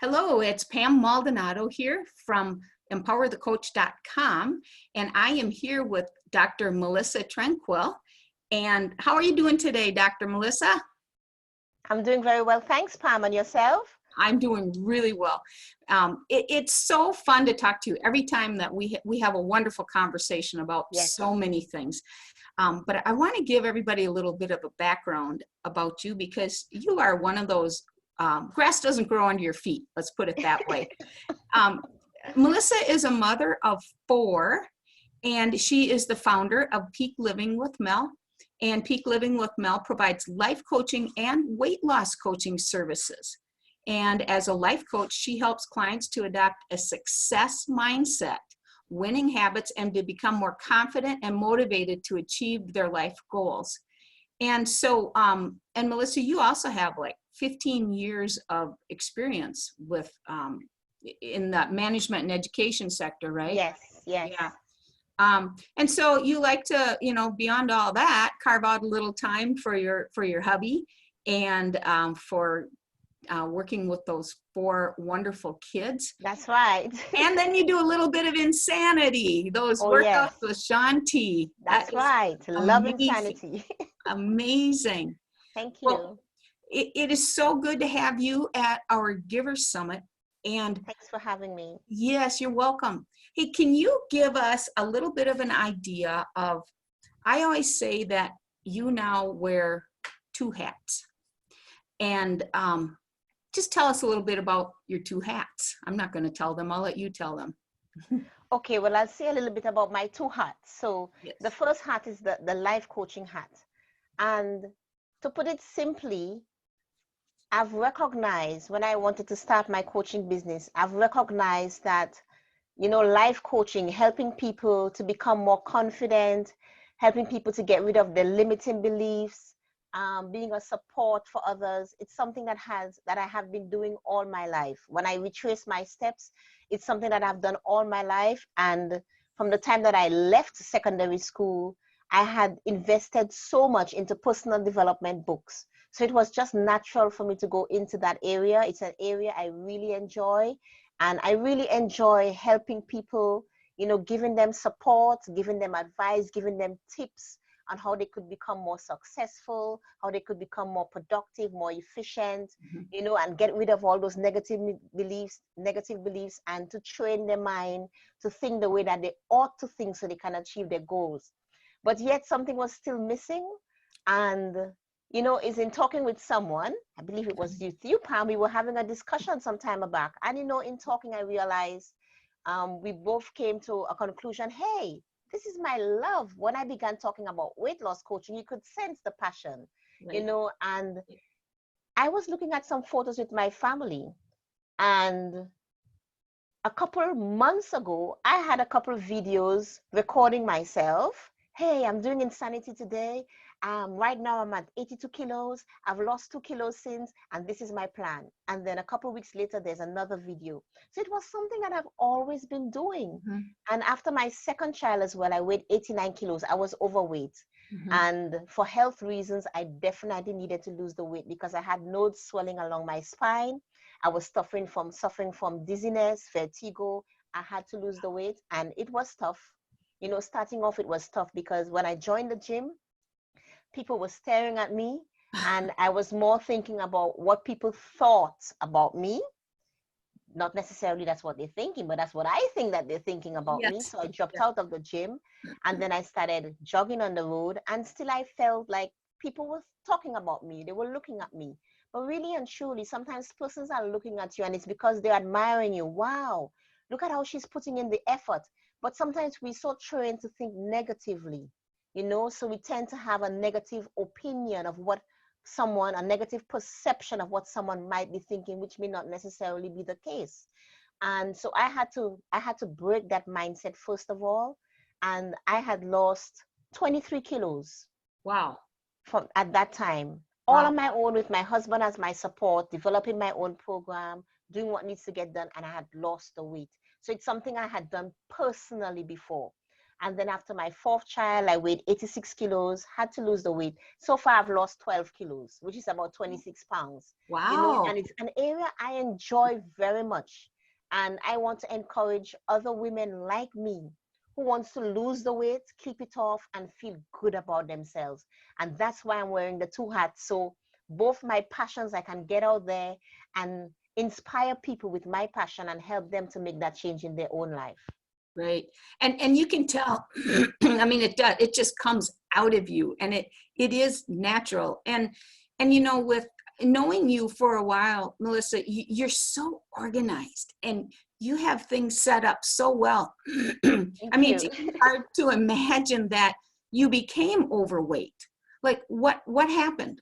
Hello, it's Pam Maldonado here from empowerthecoach.com, and I am here with Dr. Melissa Tranquil. And how are you doing today, Dr. Melissa? I'm doing very well. Thanks, Pam. And yourself? I'm doing really well. It's so fun to talk to you every time that we have a wonderful conversation about Yes. so many things. But I want to give everybody a little bit of a background about you because you are one of those grass doesn't grow under your feet. Let's put it that way. Melissa is a mother of 4, and she is the founder of Peak Living with Mel. And Peak Living with Mel provides life coaching and weight loss coaching services. And as a life coach, she helps clients to adopt a success mindset, winning habits, and to become more confident and motivated to achieve their life goals. And so, and Melissa, you also have like 15 years of experience with in the management and education sector, right? Yes, yes. Yeah. And so you like to, beyond all that, carve out a little time for your hubby and for working with those 4 wonderful kids. That's right. And then you do a little bit of insanity, those Oh, workouts yes. with Shanti. That's right. Love insanity. Amazing. Thank you. Well, it is so good to have you at our Giver Summit. And thanks for having me. Yes, you're welcome. Hey, can you give us a little bit of an idea of, I always say that you now wear 2 hats. And just tell us a little bit about your 2 hats. I'm not going to tell them. I'll let you tell them. Okay, well, I'll say a little bit about my 2 hats. So Yes. The first hat is the life coaching hat. And to put it simply, I've recognized when I wanted to start my coaching business, I've recognized that, life coaching, helping people to become more confident, helping people to get rid of their limiting beliefs, being a support for others. It's something that I have been doing all my life. When I retrace my steps, it's something that I've done all my life. And from the time that I left secondary school, I had invested so much into personal development books. So it was just natural for me to go into that area. It's an area I really enjoy. And I really enjoy helping people, giving them support, giving them advice, giving them tips on how they could become more successful, how they could become more productive, more efficient, and get rid of all those negative beliefs, and to train their mind to think the way that they ought to think so they can achieve their goals. But yet something was still missing. And is in talking with someone, I believe it was you, Pam, we were having a discussion some time back. And, in talking, I realized we both came to a conclusion, hey, this is my love. When I began talking about weight loss coaching, you could sense the passion, Right. And I was looking at some photos with my family. And a couple months ago, I had a couple of videos recording myself. Hey, I'm doing insanity today. Right now I'm at 82 kilos. I've lost 2 kilos since, and this is my plan. And then a couple of weeks later, there's another video. So it was something that I've always been doing. Mm-hmm. And after my second child as well, I weighed 89 kilos. I was overweight. Mm-hmm. And for health reasons, I definitely needed to lose the weight because I had node swelling along my spine. I was suffering from dizziness, vertigo. I had to lose the weight, and it was tough. Starting off, it was tough because when I joined the gym, people were staring at me, and I was more thinking about what people thought about me. Not necessarily that's what they're thinking, but that's what I think that they're thinking about me. So I dropped out of the gym, and then I started jogging on the road, and still I felt like people were talking about me. They were looking at me. But really and truly, sometimes persons are looking at you, and it's because they're admiring you. Wow, look at how she's putting in the effort. But sometimes we're so trained to think negatively, so we tend to have a negative opinion of a negative perception of what someone might be thinking, which may not necessarily be the case. And so I had to break that mindset first of all. And I had lost 23 kilos. Wow. From at that time. Wow. All on my own with my husband as my support, developing my own program, doing what needs to get done, and I had lost the weight. So it's something I had done personally before. And then after my fourth child, I weighed 86 kilos, had to lose the weight. So far, I've lost 12 kilos, which is about 26 pounds. You know, Wow. and it's an area I enjoy very much. And I want to encourage other women like me who wants to lose the weight, keep it off, and feel good about themselves. And that's why I'm wearing the two hats. So both my passions, I can get out there and inspire people with my passion and help them to make that change in their own life. Right. And you can tell, I mean, it does, it just comes out of you, and it is natural. And you know, with knowing you for a while, Melissa, you're so organized and you have things set up so well. I Thank mean, it's you. even hard to imagine that you became overweight. Like what happened?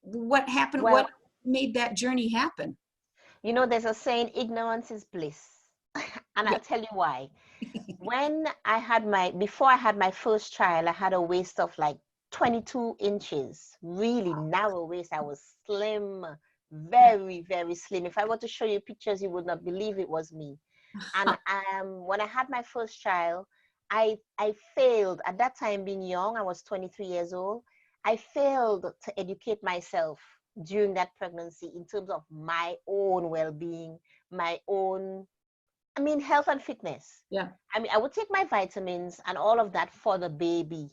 What happened? Well, What made that journey happen? you know, there's a saying, ignorance is bliss. And Yeah. I'll tell you why. Before I had my first child, I had a waist of like 22 inches, really narrow waist. I was slim, Yeah. very, very slim. If I were to show you pictures, you would not believe it was me. And when I had my first child, I failed at that time. Being young, I was 23 years old. I failed to educate myself during that pregnancy in terms of my own well-being, my own, I mean, health and fitness. Yeah. I mean, I would take my vitamins and all of that for the baby.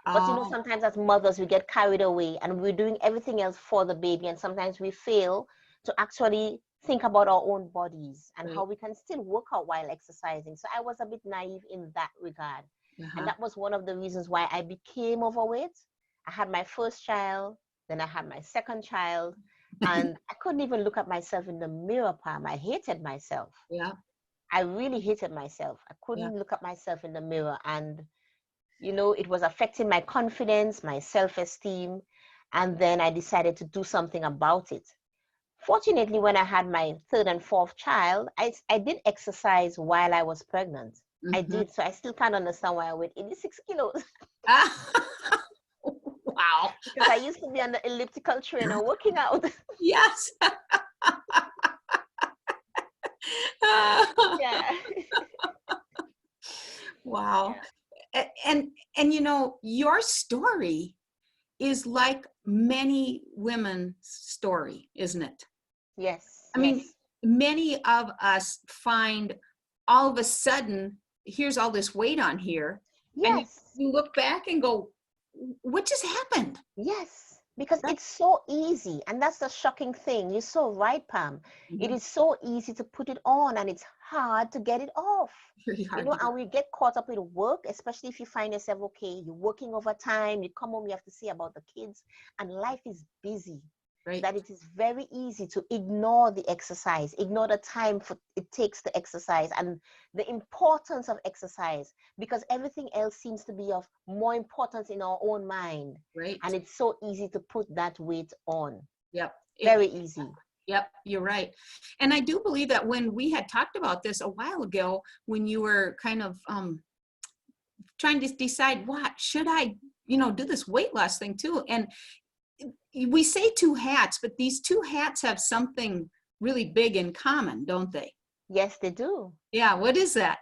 But you know, Oh, sometimes as mothers, we get carried away and we're doing everything else for the baby. And sometimes we fail to actually think about our own bodies and how right. we can still work out while exercising. So I was a bit naive in that regard. And Uh-huh. that was one of the reasons why I became overweight. I had my first child, then I had my second child, and I couldn't even look at myself in the mirror, Pam. I hated myself. Yeah. I really hated myself. I Yeah. couldn't look at myself in the mirror. And you know, it was affecting my confidence, my self-esteem, and then I decided to do something about it. Fortunately, when I had my third and fourth child, I did exercise while I was pregnant. I Mhm. did. So I still can't understand why I weighed 86 kilos Ah, wow. because I used to be on the elliptical trainer working out. Yes. Yeah. Wow. Yeah. And you know, your story is like many women's story, isn't it? Yes. I mean, Yes. many of us find all of a sudden, here's all this weight on here, and Yes. you look back and go, what just happened? Yes, because Right. it's so easy. And that's the shocking thing. You're so right, Pam. It Mhm. is so easy to put it on and it's hard to get it off. Very You hard know, to get. and we get caught up with work, especially if you find yourself, okay, you're working overtime, you come home, you have to see about the kids, and life is busy. Right. That it is very easy to ignore the exercise, ignore the time it takes to exercise and the importance of exercise because everything else seems to be of more importance in our own mind. Right. And it's so easy to put that weight on. Yep. Very easy. Yep, you're right. And I do believe that when we had talked about this a while ago, when you were kind of trying to decide, what should I, do this weight loss thing too. And we say two hats, but these two hats have something really big in common, don't they? Yes, they do. Yeah, what is that?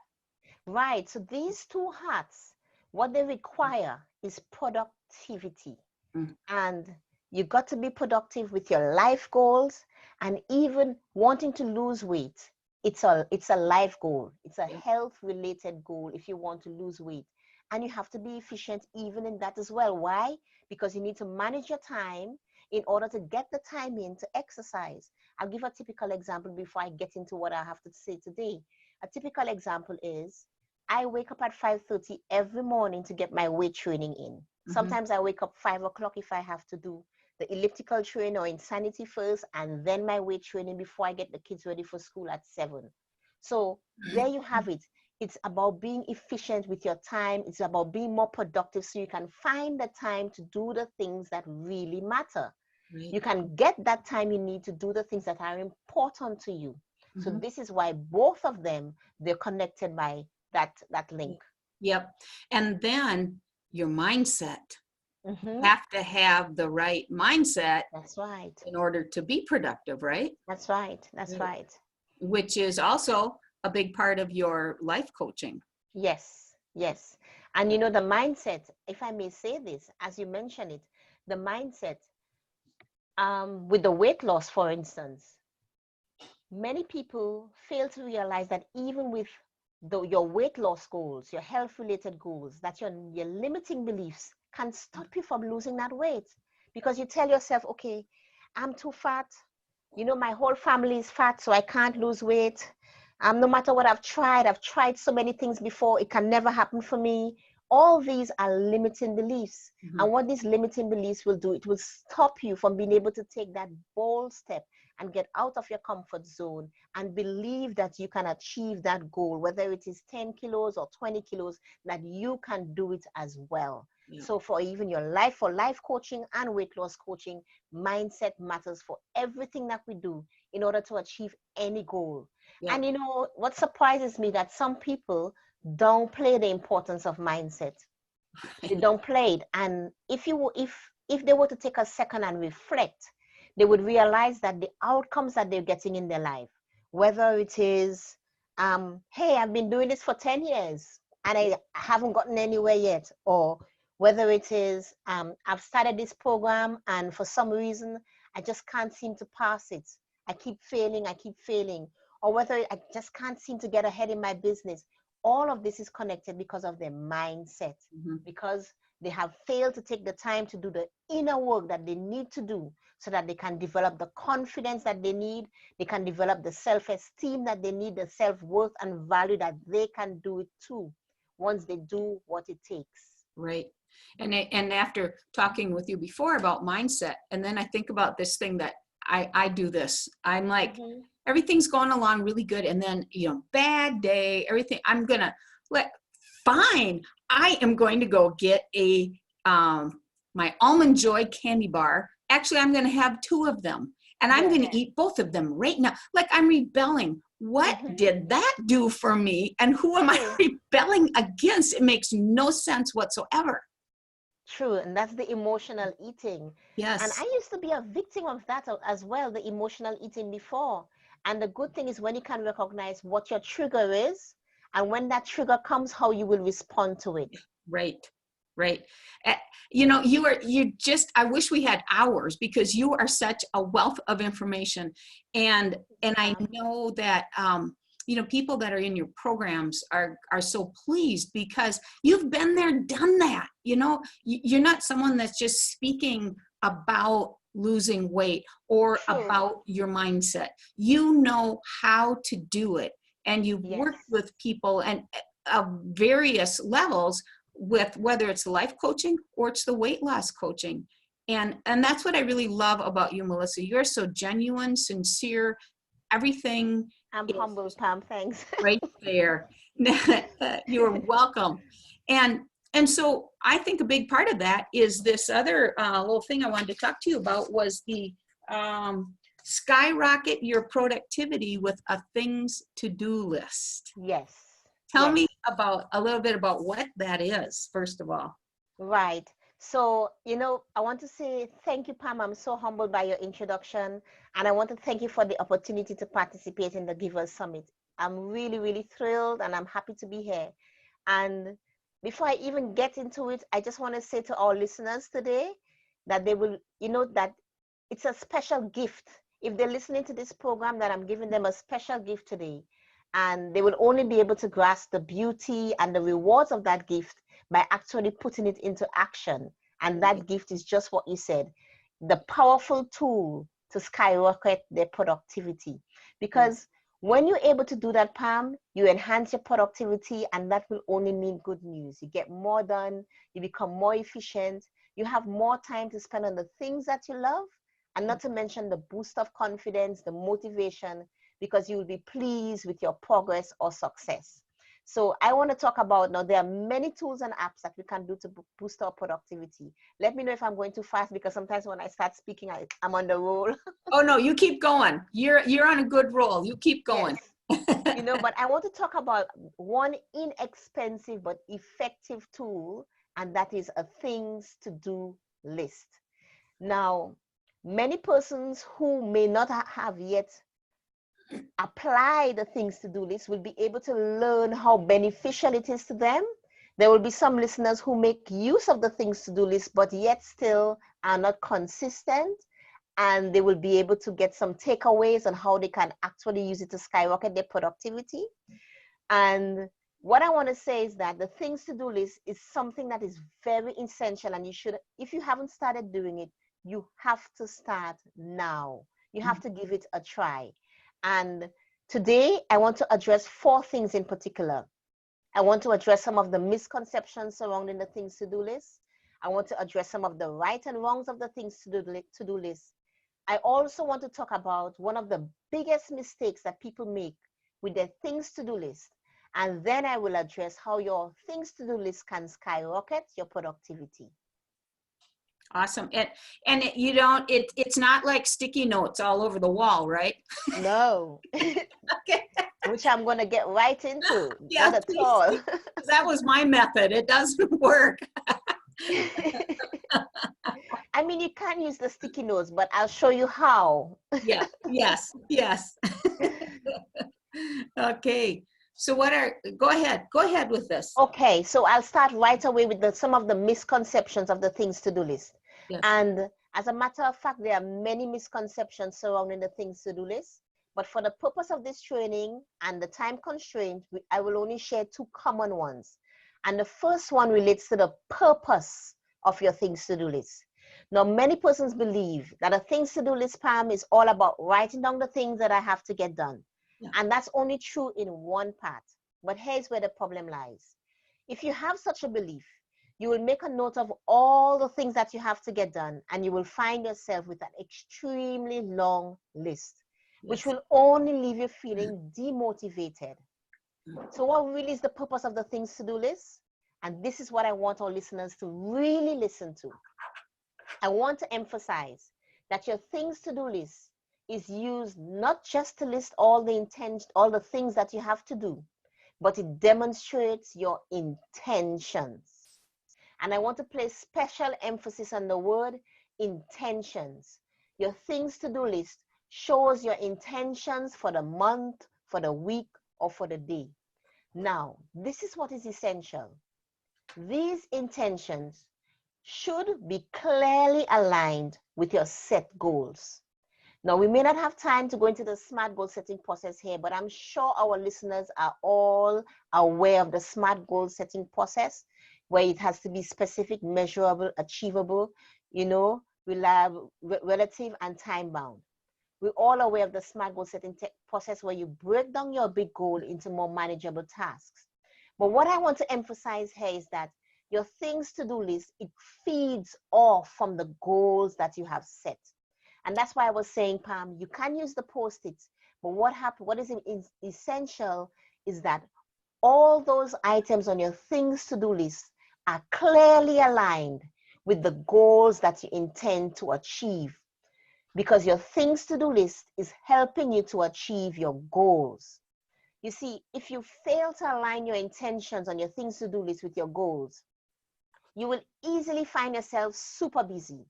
Right. So these two hats, what they require is productivity. Mm. And you got to be productive with your life goals and even wanting to lose weight. It's a life goal. It's a Yeah. health related goal if you want to lose weight. And you have to be efficient even in that as well. Why? Because you need to manage your time in order to get the time in to exercise. I'll give a typical example before I get into what I have to say today. A typical example is I wake up at 5:30 every morning to get my weight training in. Mm-hmm. Sometimes I wake up 5 o'clock if I have to do the elliptical training or insanity first, and then my weight training before I get the kids ready for school at 7. So there you have it. It's about being efficient with your time. It's about being more productive so you can find the time to do the things that really matter. Right. You can get that time you need to do the things that are important to you. So Mm-hmm. this is why both of them, they're connected by that link. Yep. And then your mindset. Mm-hmm. Have to have the right mindset That's right. in order to be productive, right? That's right. That's Right. right. Which is also a big part of your life coaching. Yes. Yes. And you know, the mindset, if I may say this, as you mentioned it, the mindset with the weight loss, for instance, many people fail to realize that even with your weight loss goals, your health related goals, that your limiting beliefs can stop you from losing that weight, because you tell yourself, okay, I'm too fat. You know, my whole family is fat, so I can't lose weight. No matter what I've tried so many things before, it can never happen for me. All these are limiting beliefs. Mhm. And what these limiting beliefs will do, it will stop you from being able to take that bold step and get out of your comfort zone and believe that you can achieve that goal, whether it is 10 kilos or 20 kilos, that you can do it as well. Yeah. So for even for life coaching and weight loss coaching, mindset matters for everything that we do in order to achieve any goal. Yeah. And you know, what surprises me that some people don't play the importance of mindset. They don't play it. And if they were to take a second and reflect, they would realize that the outcomes that they're getting in their life, whether it is, hey, I've been doing this for 10 years and I haven't gotten anywhere yet, or whether it is, I've started this program and for some reason I just can't seem to pass it. I keep failing, or whether I just can't seem to get ahead in my business. All of this is connected because of their mindset, Mhm. because they have failed to take the time to do the inner work that they need to do so that they can develop the confidence that they need, they can develop the self-esteem that they need, the self-worth and value that they can do it too, once they do what it takes. Right. And after talking with you before about mindset, and then I think about this thing that I do this. I'm like, Mm-hmm. everything's going along really good. And then, bad day, everything, I'm going to fine. I am going to go get my Almond Joy candy bar. Actually, I'm going to have 2 of them and I'm Yes. going to eat both of them right now. Like, I'm rebelling. What Mm-hmm. did that do for me? And who am I True. rebelling against? It makes no sense whatsoever. True, and that's the emotional eating. And I Yes. used to be a victim of that as well, the emotional eating before. And the good thing is when you can recognize what your trigger is, and when that trigger comes, how you will respond to it. Right. Right. Uh, I wish we had hours because you are such a wealth of information. And I know that, people that are in your programs are so pleased because you've been there, done that. You're not someone that's just speaking about losing weight or True. about your mindset. You know how to do it. And you've Yes. worked with people and various levels with whether it's life coaching or it's the weight loss coaching. And that's what I really love about you, Melissa. You're so genuine, sincere, everything I'm is humble, just Pam. Thanks. right there. You're welcome. And so I think a big part of that is this other little thing I wanted to talk to you about was the skyrocket your productivity with a things to do list. Yes. Tell Yes. me about a little bit about what that is, first of all. Right. So, I want to say thank you, Pam. I'm so humbled by your introduction. And I want to thank you for the opportunity to participate in the Givers Summit. I'm really, really thrilled and I'm happy to be here. And before I even get into it, I just want to say to our listeners today that they will, that it's a special gift. If they're listening to this program, that I'm giving them a special gift today. And they will only be able to grasp the beauty and the rewards of that gift by actually putting it into action. And that gift is just what you said, the powerful tool to skyrocket their productivity. Because when you're able to do that, Pam, you enhance your productivity, and that will only mean good news. You get more done, you become more efficient, you have more time to spend on the things that you love, and not to mention the boost of confidence, the motivation, because you will be pleased with your progress or success. So I want to talk about now, there are many tools and apps that we can do to boost our productivity. Let me know if I'm going too fast, because sometimes when I start speaking, I'm on the roll. Oh no, you keep going. You're on a good roll. You keep going. Yes. But I want to talk about one inexpensive but effective tool, and that is a things to do list. Now, many persons who may not have yet apply the things to do list will be able to learn how beneficial it is to them, There will be some listeners who make use of the things to do list, but yet still are not consistent, and they will be able to get some takeaways on how they can actually use it to skyrocket their productivity. And what I want to say is that the things to do list is something that is very essential, and you should, if you haven't started doing it, you have to start now. You have to give it a try. And today I want to address 4 things in particular. I want to address some of the misconceptions surrounding the things to do list. I want to address some of the right and wrongs of the things to do list. I also want to talk about one of the biggest mistakes that people make with their things to do list. And then I will address how your things to do list can skyrocket your productivity. Awesome. You don't, it's not like sticky notes all over the wall, right? No. Okay. Which I'm going to get right into. Yeah, Not at all. That was my method. It doesn't work. I mean, you can use the sticky notes, but I'll show you how. Yeah, yes. Okay. So go ahead with this. Okay, so I'll start right away with some of the misconceptions of the things to do list. Yes. And as a matter of fact, there are many misconceptions surrounding the things to do list. But for the purpose of this training and the time constraint, I will only share 2 common ones. And the first one relates to the purpose of your things to do list. Now, many persons believe that a things to do list, Pam, is all about writing down the things that I have to get done. Yeah. And that's only true in one part. But here's where the problem lies. If you have such a belief, you will make a note of all the things that you have to get done, and you will find yourself with an extremely long list, yes, which will only leave you feeling demotivated. So what really is the purpose of the things to do list? And this is what I want our listeners to really listen to. I want to emphasize that your things to do list is used not just to list all the things that you have to do, but it demonstrates your intentions. And I want to place special emphasis on the word intentions. Your things to do list shows your intentions for the month, for the week, or for the day. Now, this is what is essential. These intentions should be clearly aligned with your set goals. Now, we may not have time to go into the SMART goal setting process here, but I'm sure our listeners are all aware of the SMART goal setting process, where it has to be specific, measurable, achievable, reliable, relative, and time-bound. We're all aware of the SMART goal setting process, where you break down your big goal into more manageable tasks. But what I want to emphasize here is that your things to do list, it feeds off from the goals that you have set. And that's why I was saying, Pam, you can use the Post-its, but what is essential is that all those items on your things to do list are clearly aligned with the goals that you intend to achieve, because your things to do list is helping you to achieve your goals. You see, if you fail to align your intentions on your things to do list with your goals, you will easily find yourself super busy,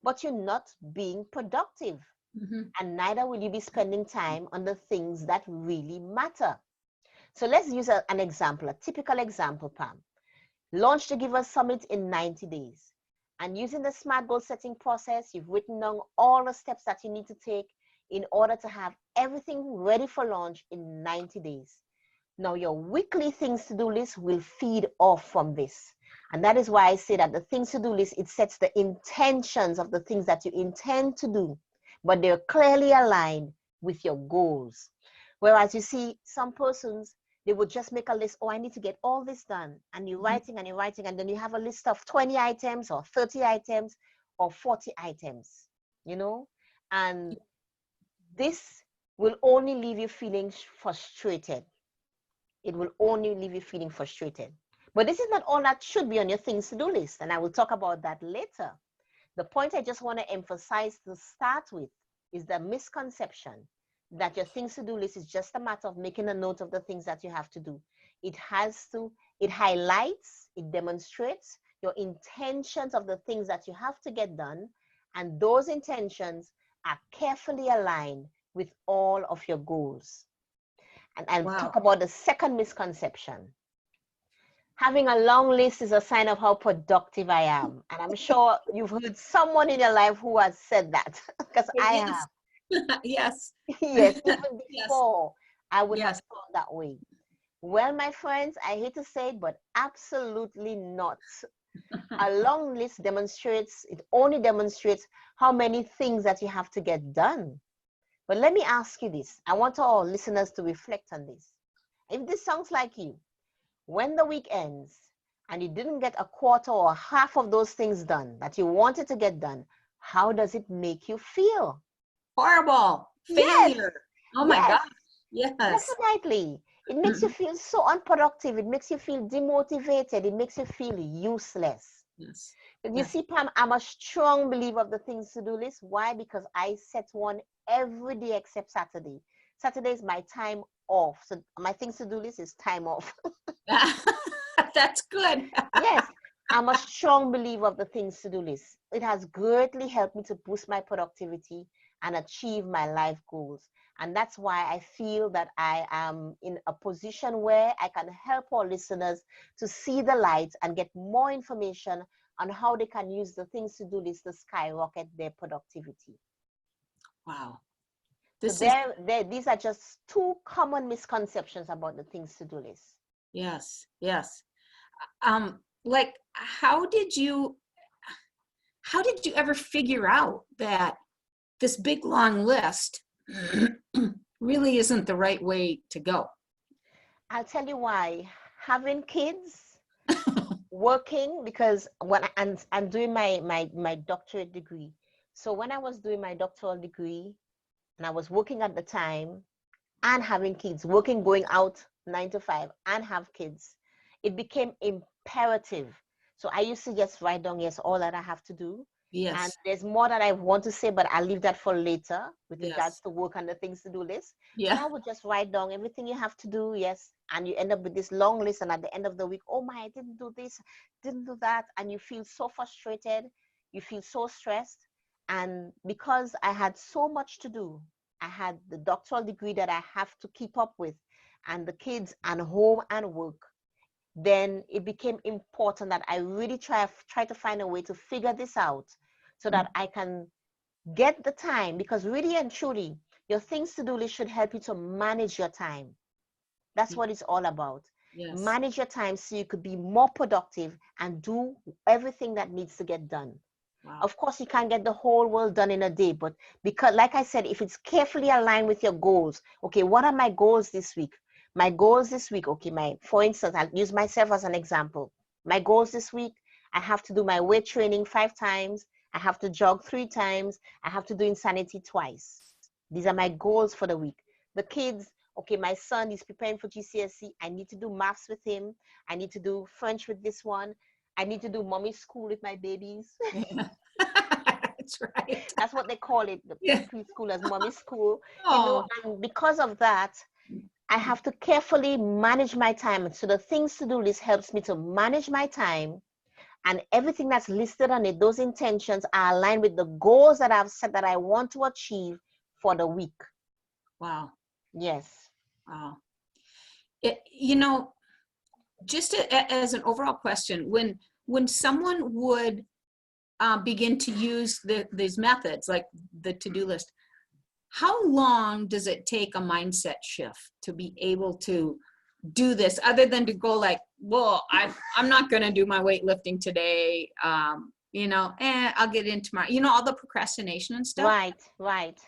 but you're not being productive. Mm-hmm. And neither will you be spending time on the things that really matter. So let's use an example, a typical example, Pam. Launch the Giver Summit in 90 days. And using the SMART goal setting process, you've written down all the steps that you need to take in order to have everything ready for launch in 90 days. Now, your weekly things to do list will feed off from this. And that is why I say that the things to do list, it sets the intentions of the things that you intend to do, but they're clearly aligned with your goals. Whereas you see, some persons, they would just make a list, oh, I need to get all this done. And you're writing and you're writing, and then you have a list of 20 items or 30 items or 40 items, and this will only leave you feeling frustrated. It will only leave you feeling frustrated. But this is not all that should be on your things to do list, and I will talk about that later. The point I just want to emphasize to start with is the misconception that your things to do list is just a matter of making a note of the things that you have to do. It highlights, it demonstrates your intentions of the things that you have to get done, and those intentions are carefully aligned with all of your goals. And I'll talk about the second misconception. Having a long list is a sign of how productive I am. And I'm sure you've heard someone in your life who has said that, because I Yes. have. Yes. Yes, even Yes. before I would have Yes. thought that way. Well, my friends, I hate to say it, but absolutely not. A long list only demonstrates how many things that you have to get done. But let me ask you this. I want all listeners to reflect on this. If this sounds like you, when the week ends and you didn't get a quarter or half of those things done that you wanted to get done, how does it make you feel? Horrible. Yes, Failure. Oh my yes, gosh. Yes. definitely. It makes you feel so unproductive. It makes you feel demotivated. It makes you feel useless. Yes. But you Yes. see, Pam, I'm a strong believer of the things to do list. Why? Because I set one every day except Saturday. Saturday is my time off. So my things to do list is time off. That's good. Yes, I'm a strong believer of the things to do list. It has greatly helped me to boost my productivity and achieve my life goals. And that's why I feel that I am in a position where I can help our listeners to see the light and get more information on how they can use the things to do list to skyrocket their productivity. Wow. So This is, these are just two common misconceptions about the things to do list. yes. Yes. Like, how did you ever figure out that this big long list really isn't the right way to go? I'll tell you why. Having kids, working, because I'm doing my doctorate degree. So when I was doing my doctoral degree and I was working at the time and having kids, working, going out 9 to 5 and have kids, it became imperative. So I used to just write down, yes, all that I have to do. And Yes. there's more that I want to say, but I'll leave that for later with regards Yes. to work and the things to do list. But Yeah. I would just write down everything you have to do, yes. And you end up with this long list. And at the end of the week, oh my, I didn't do this, didn't do that. And you feel so frustrated. You feel so stressed. And because I had so much to do, I had the doctoral degree that I have to keep up with, and the kids and home and work, then it became important that I really try to find a way to figure this out so that I can get the time, because really and truly, your things to do list should help you to manage your time. That's what it's all about. Yes. Manage your time so you could be more productive and do everything that needs to get done. Wow. Of course, you can't get the whole world done in a day, but because, like I said, if it's carefully aligned with your goals, okay, what are my goals this week? My goals this week, okay, for instance, I'll use myself as an example. My goals this week, I have to do my weight training 5 times. I have to jog 3 times. I have to do insanity twice. These are my goals for the week. The kids, okay, my son is preparing for GCSE. I need to do maths with him. I need to do French with this one. I need to do mommy school with my babies. Yeah. That's right. That's what they call it, the Yeah. preschool as mommy school, Oh. and because of that, I have to carefully manage my time. So the things to do list helps me to manage my time, and everything that's listed on it, those intentions are aligned with the goals that I've set that I want to achieve for the week. Wow. Yes. Wow. Just as an overall question, when someone would begin to use these methods, like the to-do list, how long does it take a mindset shift to be able to do this, other than to go like, well, I'm not going to do my weightlifting today, I'll get in tomorrow, all the procrastination and stuff. Right, right.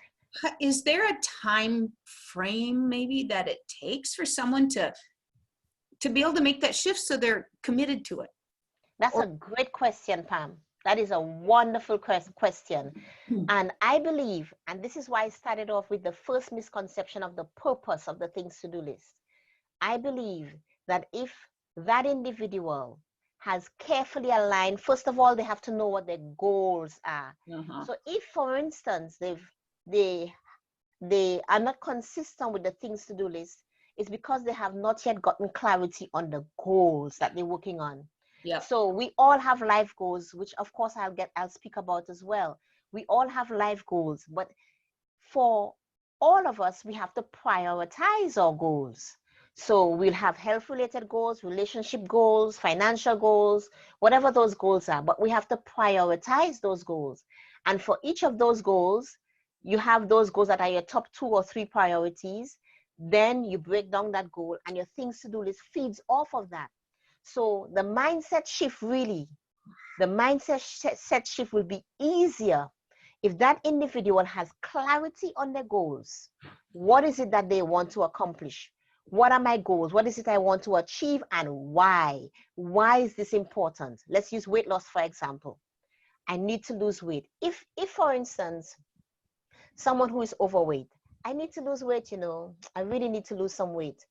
Is there a time frame maybe that it takes for someone to be able to make that shift so they're committed to it? That's Or, a great question, Pam. That is a wonderful question. And I believe, and this is why I started off with the first misconception of the purpose of the things to do list. I believe that if that individual has carefully aligned, first of all, they have to know what their goals are. So if, for instance, they are not consistent with the things to do list, it's because they have not yet gotten clarity on the goals that they're working on. yeah. So we all have life goals, which of course I'll speak about as well. We all have life goals, but for all of us, we have to prioritize our goals. So we'll have health-related goals, relationship goals, financial goals, whatever those goals are, but we have to prioritize those goals. And for each of those goals, you have those goals that are your top 2 or 3 priorities. Then you break down that goal and your things to do list feeds off of that. So the mindset shift will be easier if that individual has clarity on their goals. What is it that they want to accomplish? What are my goals? What is it I want to achieve and why? Why is this important? Let's use weight loss, for example. I need to lose weight. If for instance, someone who is overweight, I need to lose weight, I really need to lose some weight.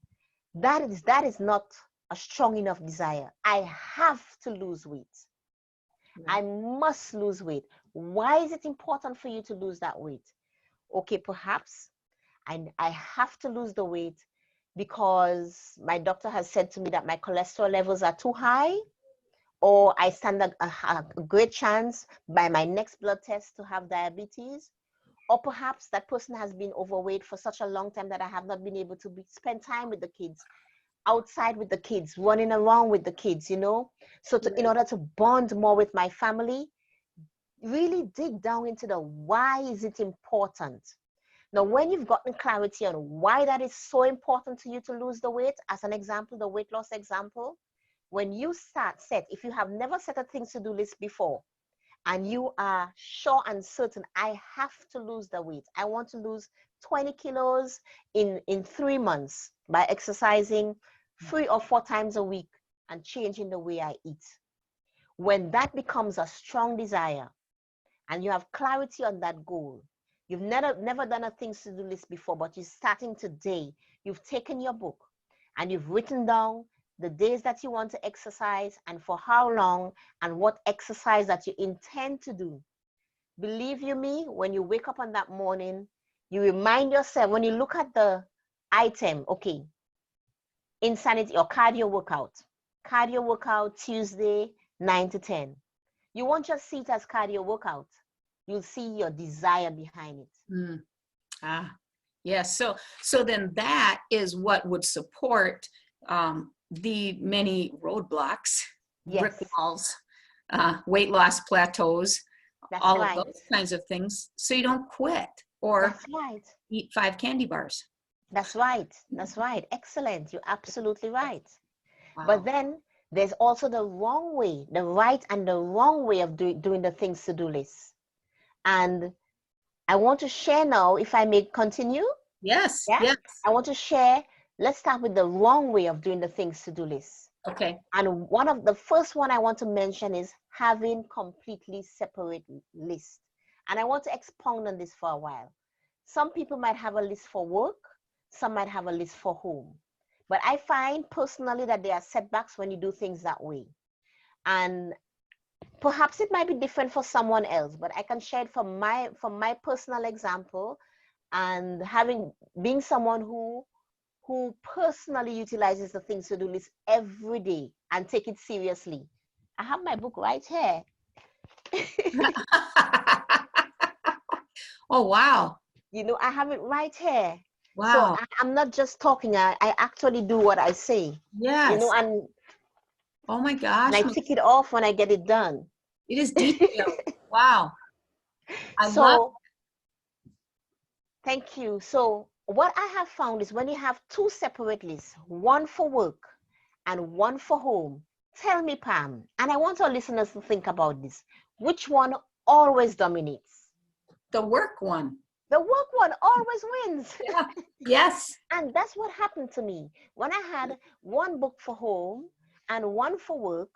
That is not a strong enough desire. I have to lose weight. I must lose weight. Why is it important for you to lose that weight? Okay, perhaps I have to lose the weight because my doctor has said to me that my cholesterol levels are too high, or I stand a great chance by my next blood test to have diabetes, or perhaps that person has been overweight for such a long time that I have not been able to spend time with the kids, outside with the kids, running around with the kids, So in order to bond more with my family, really dig down into the why is it important. Now, when you've gotten clarity on why that is so important to you to lose the weight, as an example, the weight loss example, when you if you have never set a things to do list before, and you are sure and certain, I have to lose the weight. I want to lose 20 kilos in 3 months by exercising 3 or 4 times a week and changing the way I eat. When that becomes a strong desire and you have clarity on that goal, you've never done a things to do list before, but you're starting today, you've taken your book and you've written down the days that you want to exercise and for how long and what exercise that you intend to do. Believe you me, when you wake up on that morning, you remind yourself, when you look at the item, okay, insanity or cardio workout Tuesday 9 to 10. You won't just see it as cardio workout. You'll see your desire behind it. Yes. So then that is what would support the many roadblocks, brick walls, weight loss plateaus, all of those kinds of things. So you don't quit or eat 5 candy bars. That's right. Excellent. You're absolutely right. Wow. But then there's also the wrong way, the right and the wrong way of doing the things to do list. And I want to share now, if I may continue. Yes. I want to share. Let's start with the wrong way of doing the things to do list. Okay. And the first one I want to mention is having completely separate lists. And I want to expound on this for a while. Some people might have a list for work. Some might have a list for home. But I find personally that there are setbacks when you do things that way. And perhaps it might be different for someone else, but I can share it from my personal example, and being someone who personally utilizes the things to do list every day and take it seriously. I have my book right here. Oh, wow. I have it right here. Wow. So I'm not just talking, I actually do what I say. Yes. And oh my gosh. And I tick it off when I get it done. It is detailed. Wow. I love it. Thank you. So what I have found is when you have 2 separate lists, one for work and one for home, tell me, Pam, and I want our listeners to think about this, which one always dominates? The work one. The work one always wins. Yeah. Yes. And that's what happened to me. When I had one book for home and one for work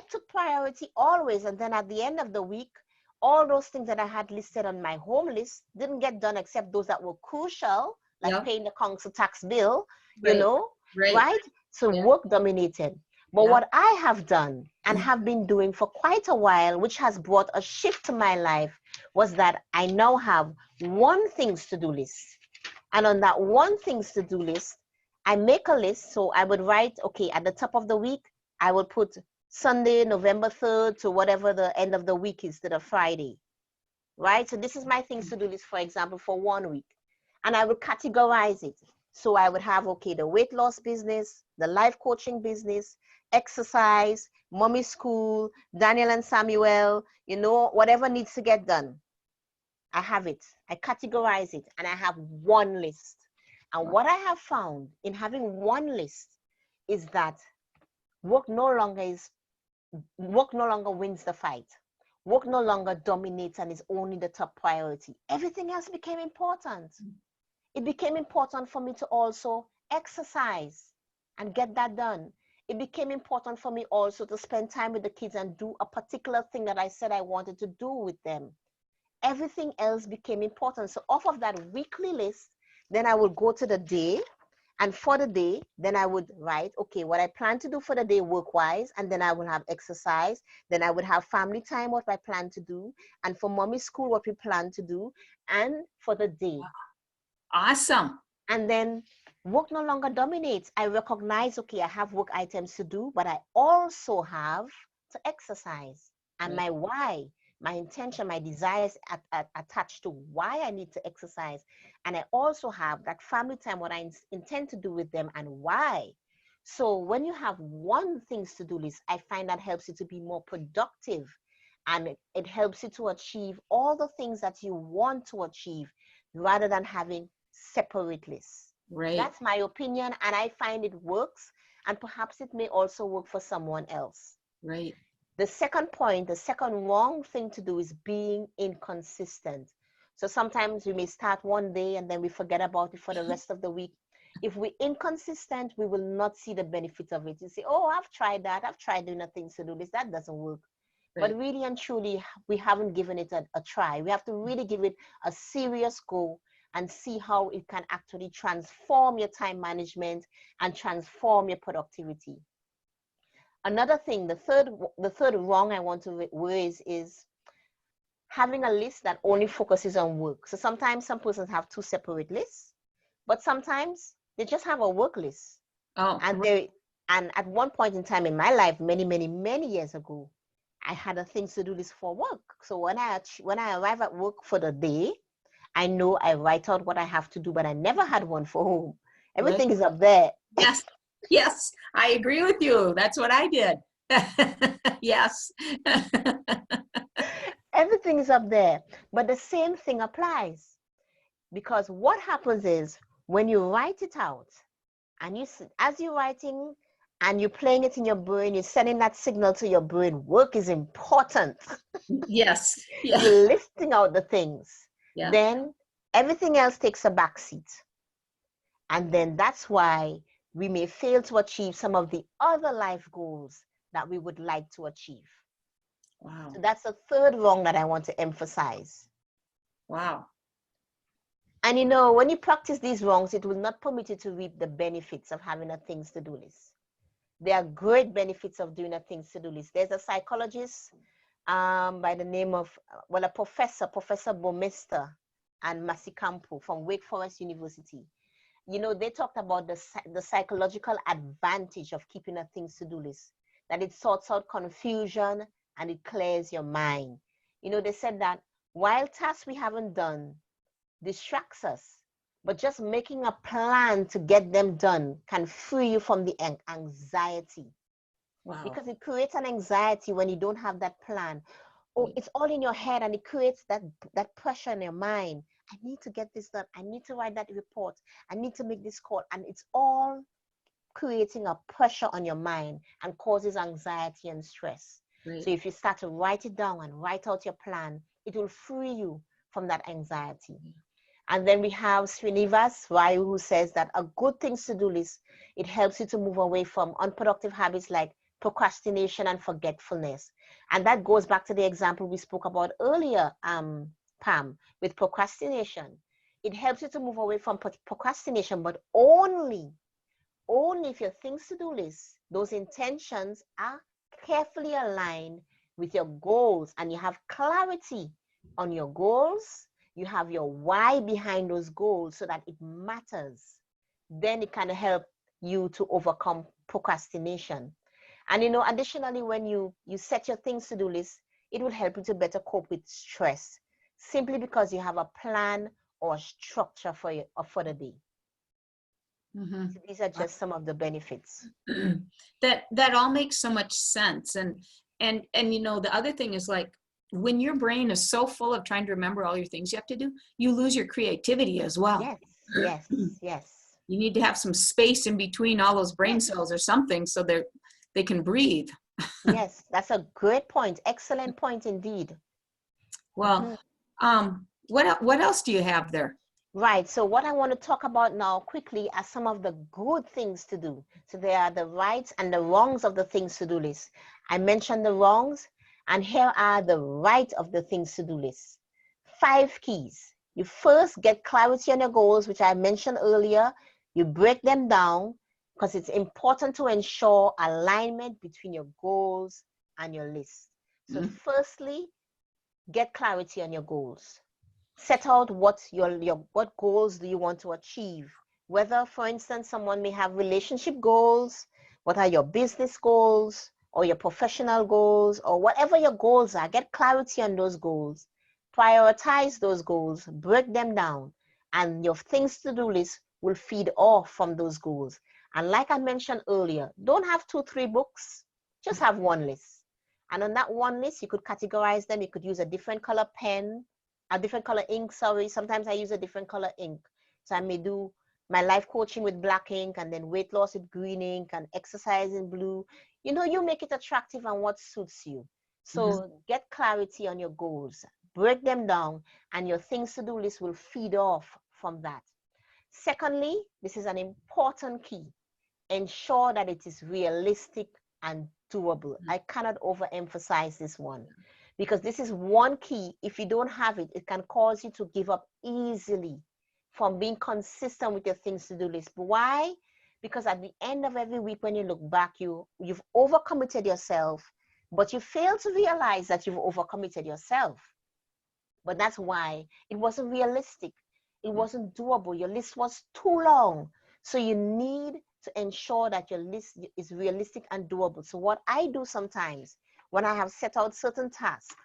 took priority always. And then at the end of the week, all those things that I had listed on my home list didn't get done except those that were crucial, like paying the council tax bill, right? So work dominated. But what I have done and have been doing for quite a while, which has brought a shift to my life, was that I now have one things to do list. And on that one things to do list, I make a list. So I would write, okay, at the top of the week, I will put Sunday, November 3rd to whatever the end of the week is, to the Friday, right? So this is my things to do list, for example, for 1 week. And I will categorize it. So I would have, okay, the weight loss business, the life coaching business, exercise, mommy school, Daniel and Samuel, you know, whatever needs to get done. I have it. I categorize it, and I have one list. And what I have found in having one list is that work no longer wins the fight. Work no longer dominates and is only the top priority. Everything else became important. It became important for me to also exercise and get that done. It became important for me also to spend time with the kids and do a particular thing that I said I wanted to do with them. Everything else became important. So off of that weekly list, then I would go to the day. And for the day, then I would write, okay, what I plan to do for the day work-wise, and then I will have exercise. Then I would have family time, what I plan to do. And for mommy school, what we plan to do. And for the day. Awesome. And then work no longer dominates. I recognize, okay, I have work items to do, but I also have to exercise. And my why, my intention, my desires attached to why I need to exercise. And I also have that family time, what I intend to do with them and why. So when you have one things to do list, I find that helps you to be more productive, and it helps you to achieve all the things that you want to achieve rather than having separate lists. Right. That's my opinion, and I find it works, and perhaps it may also work for someone else. Right. The second point, the second wrong thing to do is being inconsistent. So sometimes we may start one day and then we forget about it for the rest of the week. If we're inconsistent, we will not see the benefit of it. You say, oh, I've tried that. I've tried doing the things to do this. That doesn't work. Right. But really and truly, we haven't given it a try. We have to really give it a serious go and see how it can actually transform your time management and transform your productivity. Another thing, the third wrong I want to raise is having a list that only focuses on work. So sometimes some persons have two separate lists, but sometimes they just have a work list. Oh. And at one point in time in my life, many years ago, I had a things to do list for work. So when I arrive at work for the day, I know I write out what I have to do, but I never had one for home. Everything is up there. Yes. Yes, I agree with you. That's what I did. Yes. Everything is up there. But the same thing applies. Because what happens is when you write it out, and as you're writing and you're playing it in your brain, you're sending that signal to your brain, work is important. Yes. Yeah. You're listing out the things. Yeah. Then everything else takes a backseat. And then that's why we may fail to achieve some of the other life goals that we would like to achieve. Wow. So that's the third wrong that I want to emphasize. Wow. And you know, when you practice these wrongs, it will not permit you to reap the benefits of having a things to do list. There are great benefits of doing a things to do list. There's a psychologist by the name of, well, a Professor Bomester and Masikampo from Wake Forest University. You know, they talked about the psychological advantage of keeping a things to do list, that it sorts out confusion and it clears your mind. You know, they said that while tasks we haven't done distracts us, but just making a plan to get them done can free you from the anxiety. Wow. Because it creates an anxiety when you don't have that plan. Oh, it's all in your head, and it creates that pressure in your mind. I need to get this done. I need to write that report. I need to make this call. And it's all creating a pressure on your mind and causes anxiety and stress. Right. So if you start to write it down and write out your plan, it will free you from that anxiety. And then we have Srinivas Raju, who says that a good things to do list, it helps you to move away from unproductive habits like procrastination and forgetfulness. And that goes back to the example we spoke about earlier, Pam, with procrastination. It helps you to move away from procrastination, but only if your things to do list, those intentions are carefully aligned with your goals and you have clarity on your goals, you have your why behind those goals so that it matters. Then it can help you to overcome procrastination. And you know, additionally, when you set your things to do list, it will help you to better cope with stress, simply because you have a plan or structure for the day. Mhm. So these are just some of the benefits. That all makes so much sense. And you know, the other thing is, like, when your brain is so full of trying to remember all your things you have to do, you lose your creativity as well. Yes, yes, yes, You need to have some space in between all those brain yes, cells or something so they can breathe. yes. That's a great point. Excellent point indeed. Well, Mhm. what else do you have there? Right. So what I want to talk about now quickly are some of the good things to do. So there are the rights and the wrongs of the things to do list. I mentioned the wrongs, and here are the right of the things to do list. 5 keys. You first get clarity on your goals, which I mentioned earlier. You break them down because it's important to ensure alignment between your goals and your list. So Mm, firstly, get clarity on your goals. Set out what what goals do you want to achieve. Whether, for instance, someone may have relationship goals, what are your business goals or your professional goals, or whatever your goals are, get clarity on those goals. Prioritize those goals, break them down, and your things to do list will feed off from those goals. And like I mentioned earlier, don't have 2, 3 books, just have one list. And on that one list, you could categorize them. You could use a different color pen, a different color ink, sorry. Sometimes I use a different color ink. So I may do my life coaching with black ink, and then weight loss with green ink, and exercise in blue. You know, you make it attractive and what suits you. mhm, So get clarity on your goals, break them down, and your things to do list will feed off from that. Secondly, this is an important key. Ensure that it is realistic and doable. mhm, I cannot overemphasize this one, because this is one key. If you don't have it, it can cause you to give up easily from being consistent with your things to do list. Why? Because at the end of every week, when you look back, you've overcommitted yourself, but you fail to realize that you've overcommitted yourself. But that's why it wasn't realistic. It wasn't doable. Your list was too long. So you need to ensure that your list is realistic and doable. So what I do sometimes when I have set out certain tasks,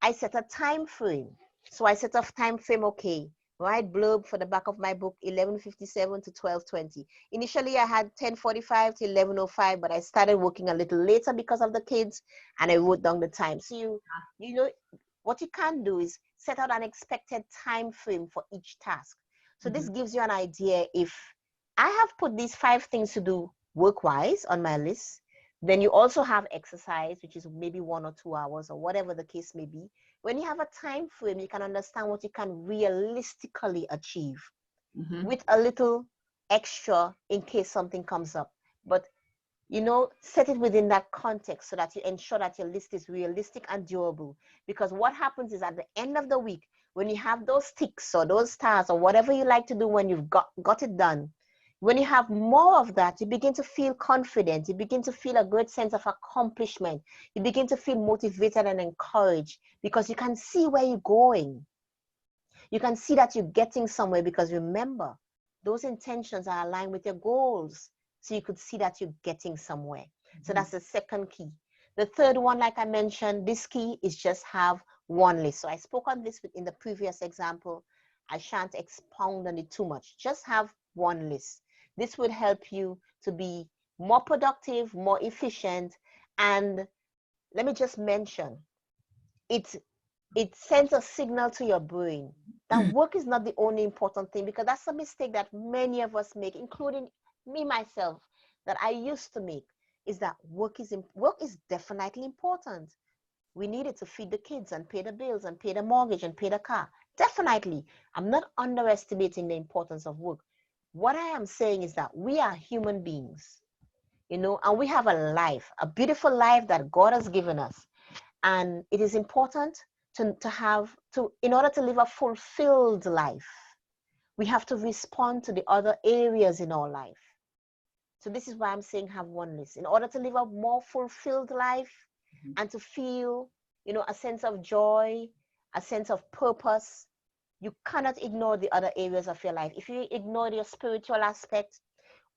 I set a time frame. So I set a time frame, okay, write blurb for the back of my book, 11:57 to 12:20. Initially, I had 10:45 to 11:05, but I started working a little later because of the kids, and I wrote down the time. So you know, what you can do is set out an expected time frame for each task. So this mhm, gives you an idea. If I have put these 5 things to do work-wise on my list, then you also have exercise, which is maybe 1 or 2 hours or whatever the case may be. When you have a time frame, you can understand what you can realistically achieve mhm, with a little extra in case something comes up. But set it within that context so that you ensure that your list is realistic and durable. Because what happens is, at the end of the week, when you have those ticks or those stars or whatever you like to do when you've got it done, when you have more of that, you begin to feel confident. You begin to feel a great sense of accomplishment. You begin to feel motivated and encouraged because you can see where you're going. You can see that you're getting somewhere, because remember, those intentions are aligned with your goals. So you could see that you're getting somewhere. So mhm. that's the second key. The third one, like I mentioned, this key is just have one list. So I spoke on this in the previous example. I shan't expound on it too much. Just have one list. This would help you to be more productive, more efficient. And let me just mention, it it sends a signal to your brain that work is not the only important thing, because that's a mistake that many of us make, including me myself, that I used to make, is that work is definitely important. We need it to feed the kids and pay the bills and pay the mortgage and pay the car. Definitely. I'm not underestimating the importance of work. What I am saying is that we are human beings, and we have a life, a beautiful life that God has given us. And it is important in order to live a fulfilled life, we have to respond to the other areas in our life. So this is why I'm saying have one list. In order to live a more fulfilled life and to feel, a sense of joy, a sense of purpose, you cannot ignore the other areas of your life. If you ignore your spiritual aspect,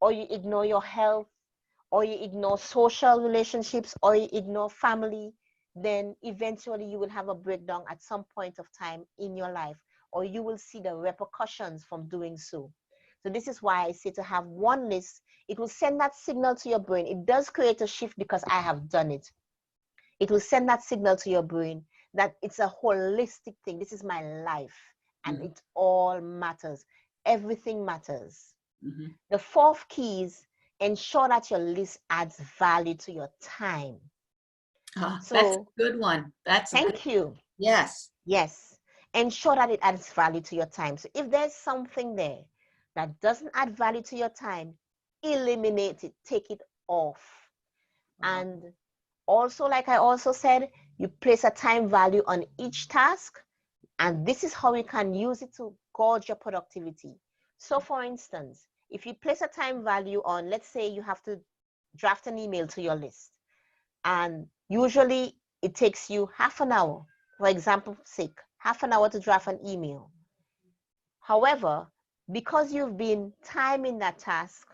or you ignore your health, or you ignore social relationships, or you ignore family, then eventually you will have a breakdown at some point of time in your life, or you will see the repercussions from doing so. So this is why I say to have one list, it will send that signal to your brain. It does create a shift because I have done it. It will send that signal to your brain that it's a holistic thing. This is my life, and it all matters. Everything matters. The fourth key is ensure that your list adds value to your time. That's a good one. Thank you. Yes. Yes. Ensure that it adds value to your time. So if there's something there that doesn't add value to your time, eliminate it, take it off. Wow. And also, like I also said, you place a time value on each task, and this is how you can use it to gauge your productivity. So for instance, if you place a time value on, let's say you have to draft an email to your list, and usually it takes you half an hour, for example's sake, half an hour to draft an email. However, because you've been timing that task,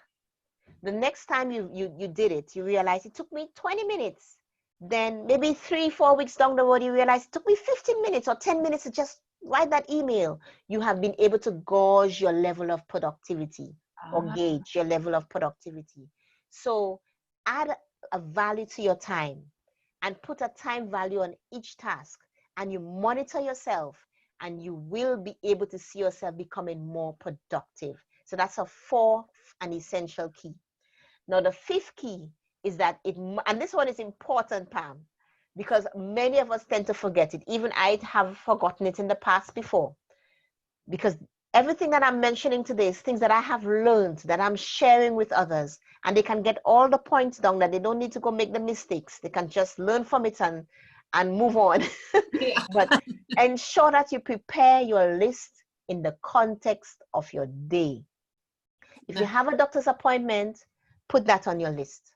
the next time you did it, you realize it took me 20 minutes. Then maybe 3-4 weeks down the road, you realize it took me 15 minutes or 10 minutes to just write that email. You have been able to gauge your level of productivity or gauge your level of productivity. So add a value to your time and put a time value on each task, and you monitor yourself, and you will be able to see yourself becoming more productive. So that's a fourth and essential key. Now, the fifth key is that and this one is important, Pam, because many of us tend to forget it. Even I have forgotten it in the past before, because everything that I'm mentioning today is things that I have learned, that I'm sharing with others, and they can get all the points down, that they don't need to go make the mistakes. They can just learn from it and move on. Yeah. But ensure that you prepare your list in the context of your day. If you have a doctor's appointment, put that on your list.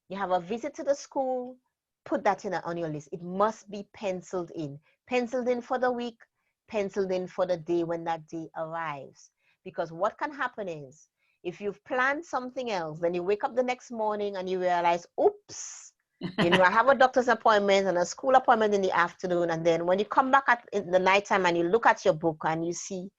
You have a visit to the school, put that on your list. It must be penciled in for the week, penciled in for the day when that day arrives. Because what can happen is, if you've planned something else, then you wake up the next morning and you realize, oops, I have a doctor's appointment and a school appointment in the afternoon. And then when you come back in the nighttime and you look at your book and you see,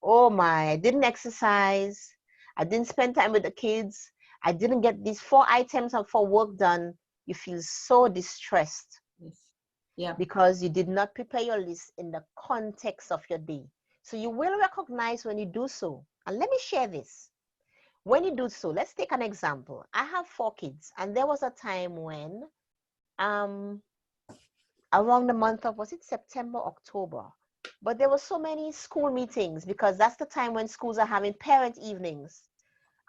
oh my, I didn't exercise, I didn't spend time with the kids, I didn't get these 4 items for work done, you feel so distressed. Yes. Yeah. Because you did not prepare your list in the context of your day. So you will recognize when you do so. And let me share this. When you do so, let's take an example. I have 4 kids, and there was a time when around the month of, was it September, October? But there were so many school meetings, because that's the time when schools are having parent evenings.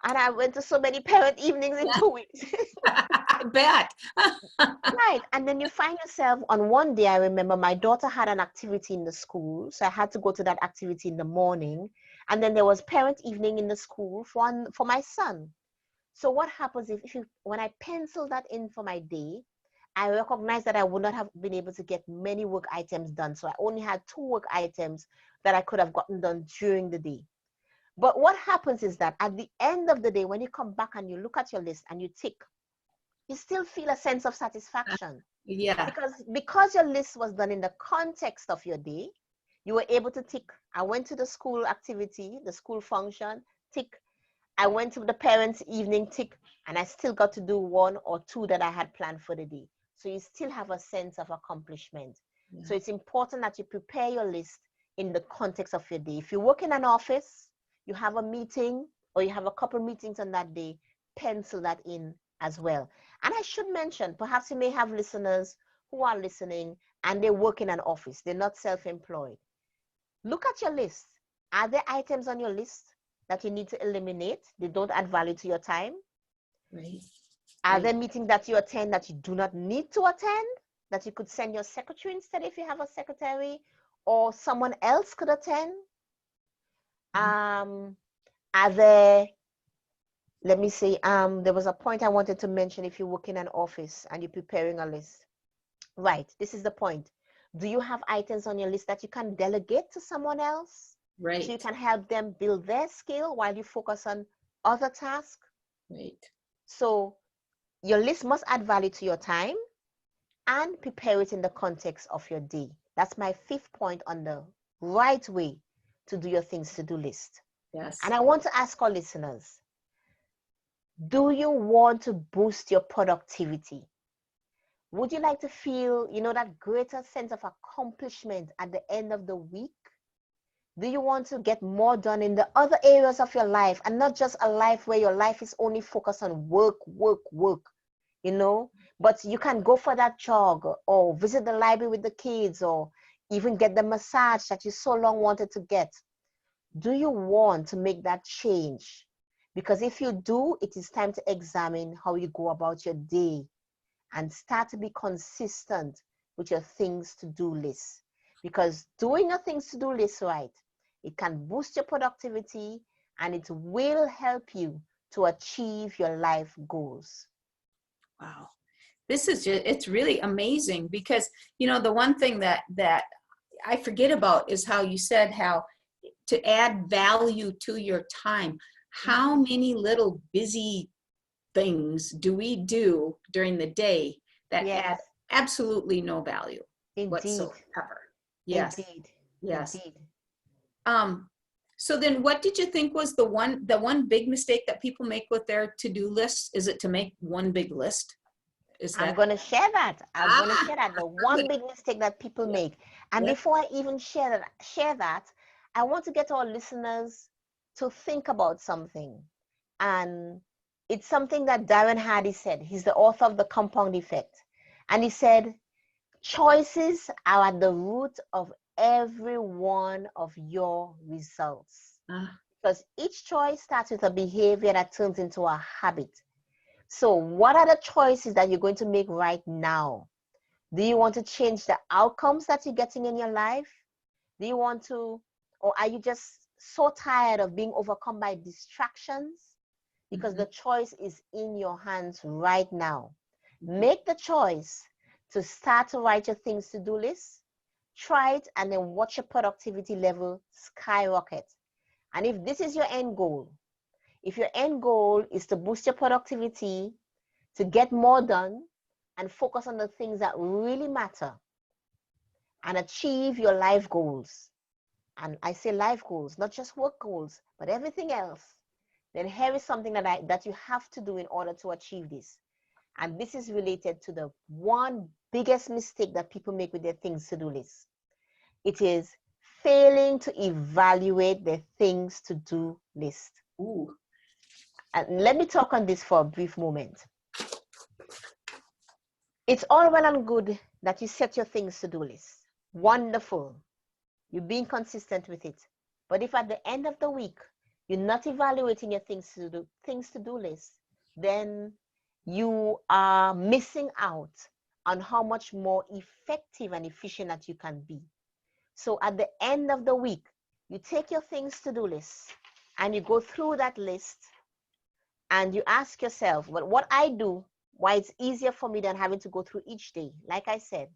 And I went to so many parent evenings in 2 weeks. I bet. Right. And then you find yourself on one day, I remember my daughter had an activity in the school. So I had to go to that activity in the morning. And then there was parent evening in the school for my son. So what happens when I pencil that in for my day, I recognize that I would not have been able to get many work items done. So I only had 2 work items that I could have gotten done during the day. But what happens is that at the end of the day, when you come back and you look at your list and you tick, you still feel a sense of satisfaction. Yeah. Because your list was done in the context of your day, you were able to tick. I went to the school activity, the school function, tick. I went to the parents' evening, tick, and I still got to do 1 or 2 that I had planned for the day. So you still have a sense of accomplishment. Yeah. So it's important that you prepare your list in the context of your day. If you work in an office, you have a meeting or you have a couple meetings on that day, pencil that in as well. And I should mention, perhaps you may have listeners who are listening and they work in an office. They're not self-employed. Look at your list. Are there items on your list that you need to eliminate? They don't add value to your time. Right. Are there meetings that you attend that you do not need to attend, that you could send your secretary instead if you have a secretary, or someone else could attend? Are there, let me see, there was a point I wanted to mention. If you work in an office and you're preparing a list, right, this is the point. Do you have items on your list that you can delegate to someone else? Right. So you can help them build their skill while you focus on other tasks? Right. So your list must add value to your time and prepare it in the context of your day. That's my 5th point on the right way to do your things to-do list. Yes. And I want to ask our listeners, do you want to boost your productivity? Would you like to feel, that greater sense of accomplishment at the end of the week? Do you want to get more done in the other areas of your life, and not just a life where your life is only focused on work, work, work, but you can go for that jog or visit the library with the kids or even get the massage that you so long wanted to get? Do you want to make that change? Because if you do, it is time to examine how you go about your day and start to be consistent with your things to do list. Because doing your things to do list right, it can boost your productivity and it will help you to achieve your life goals. Wow. This is just, it's really amazing because, the one thing that I forget about is how you said how to add value to your time. How many little busy things do we do during the day that add Yes, absolutely no value indeed, whatsoever? Yes, indeed, yes. indeed. So then what did you think was the one big mistake that people make with their to-do lists? Is it to make one big list? Is I'm that going to share that. I'm going to ah share that. The I'm one gonna, big mistake that people yeah, make. And yeah. before I even share that, I want to get our listeners to think about something. And it's something that Darren Hardy said. He's the author of The Compound Effect. And he said, choices are at the root of every one of your results. Ah, Because each choice starts with a behavior that turns into a habit. So what are the choices that you're going to make right now? Do you want to change the outcomes that you're getting in your life? Do you want to, or are you just so tired of being overcome by distractions? Because the choice is in your hands right now. Make the choice to start to write your things to do list. Try it and then watch your productivity level skyrocket. And if this is your end goal, if your end goal is to boost your productivity, to get more done, and focus on the things that really matter, and achieve your life goals, and I say life goals, not just work goals, but everything else, then here is something that you have to do in order to achieve this. And this is related to the one biggest mistake that people make with their things to do list. It is failing to evaluate their things to do list. ooh. And let me talk on this for a brief moment. It's all well and good that you set your things to do list. Wonderful. You're being consistent with it. But if at the end of the week, you're not evaluating your things to do list, then you are missing out on how much more effective and efficient that you can be. So at the end of the week, you take your things to do list and you go through that list and you ask yourself, well, what I do, why it's easier for me than having to go through each day. Like I said,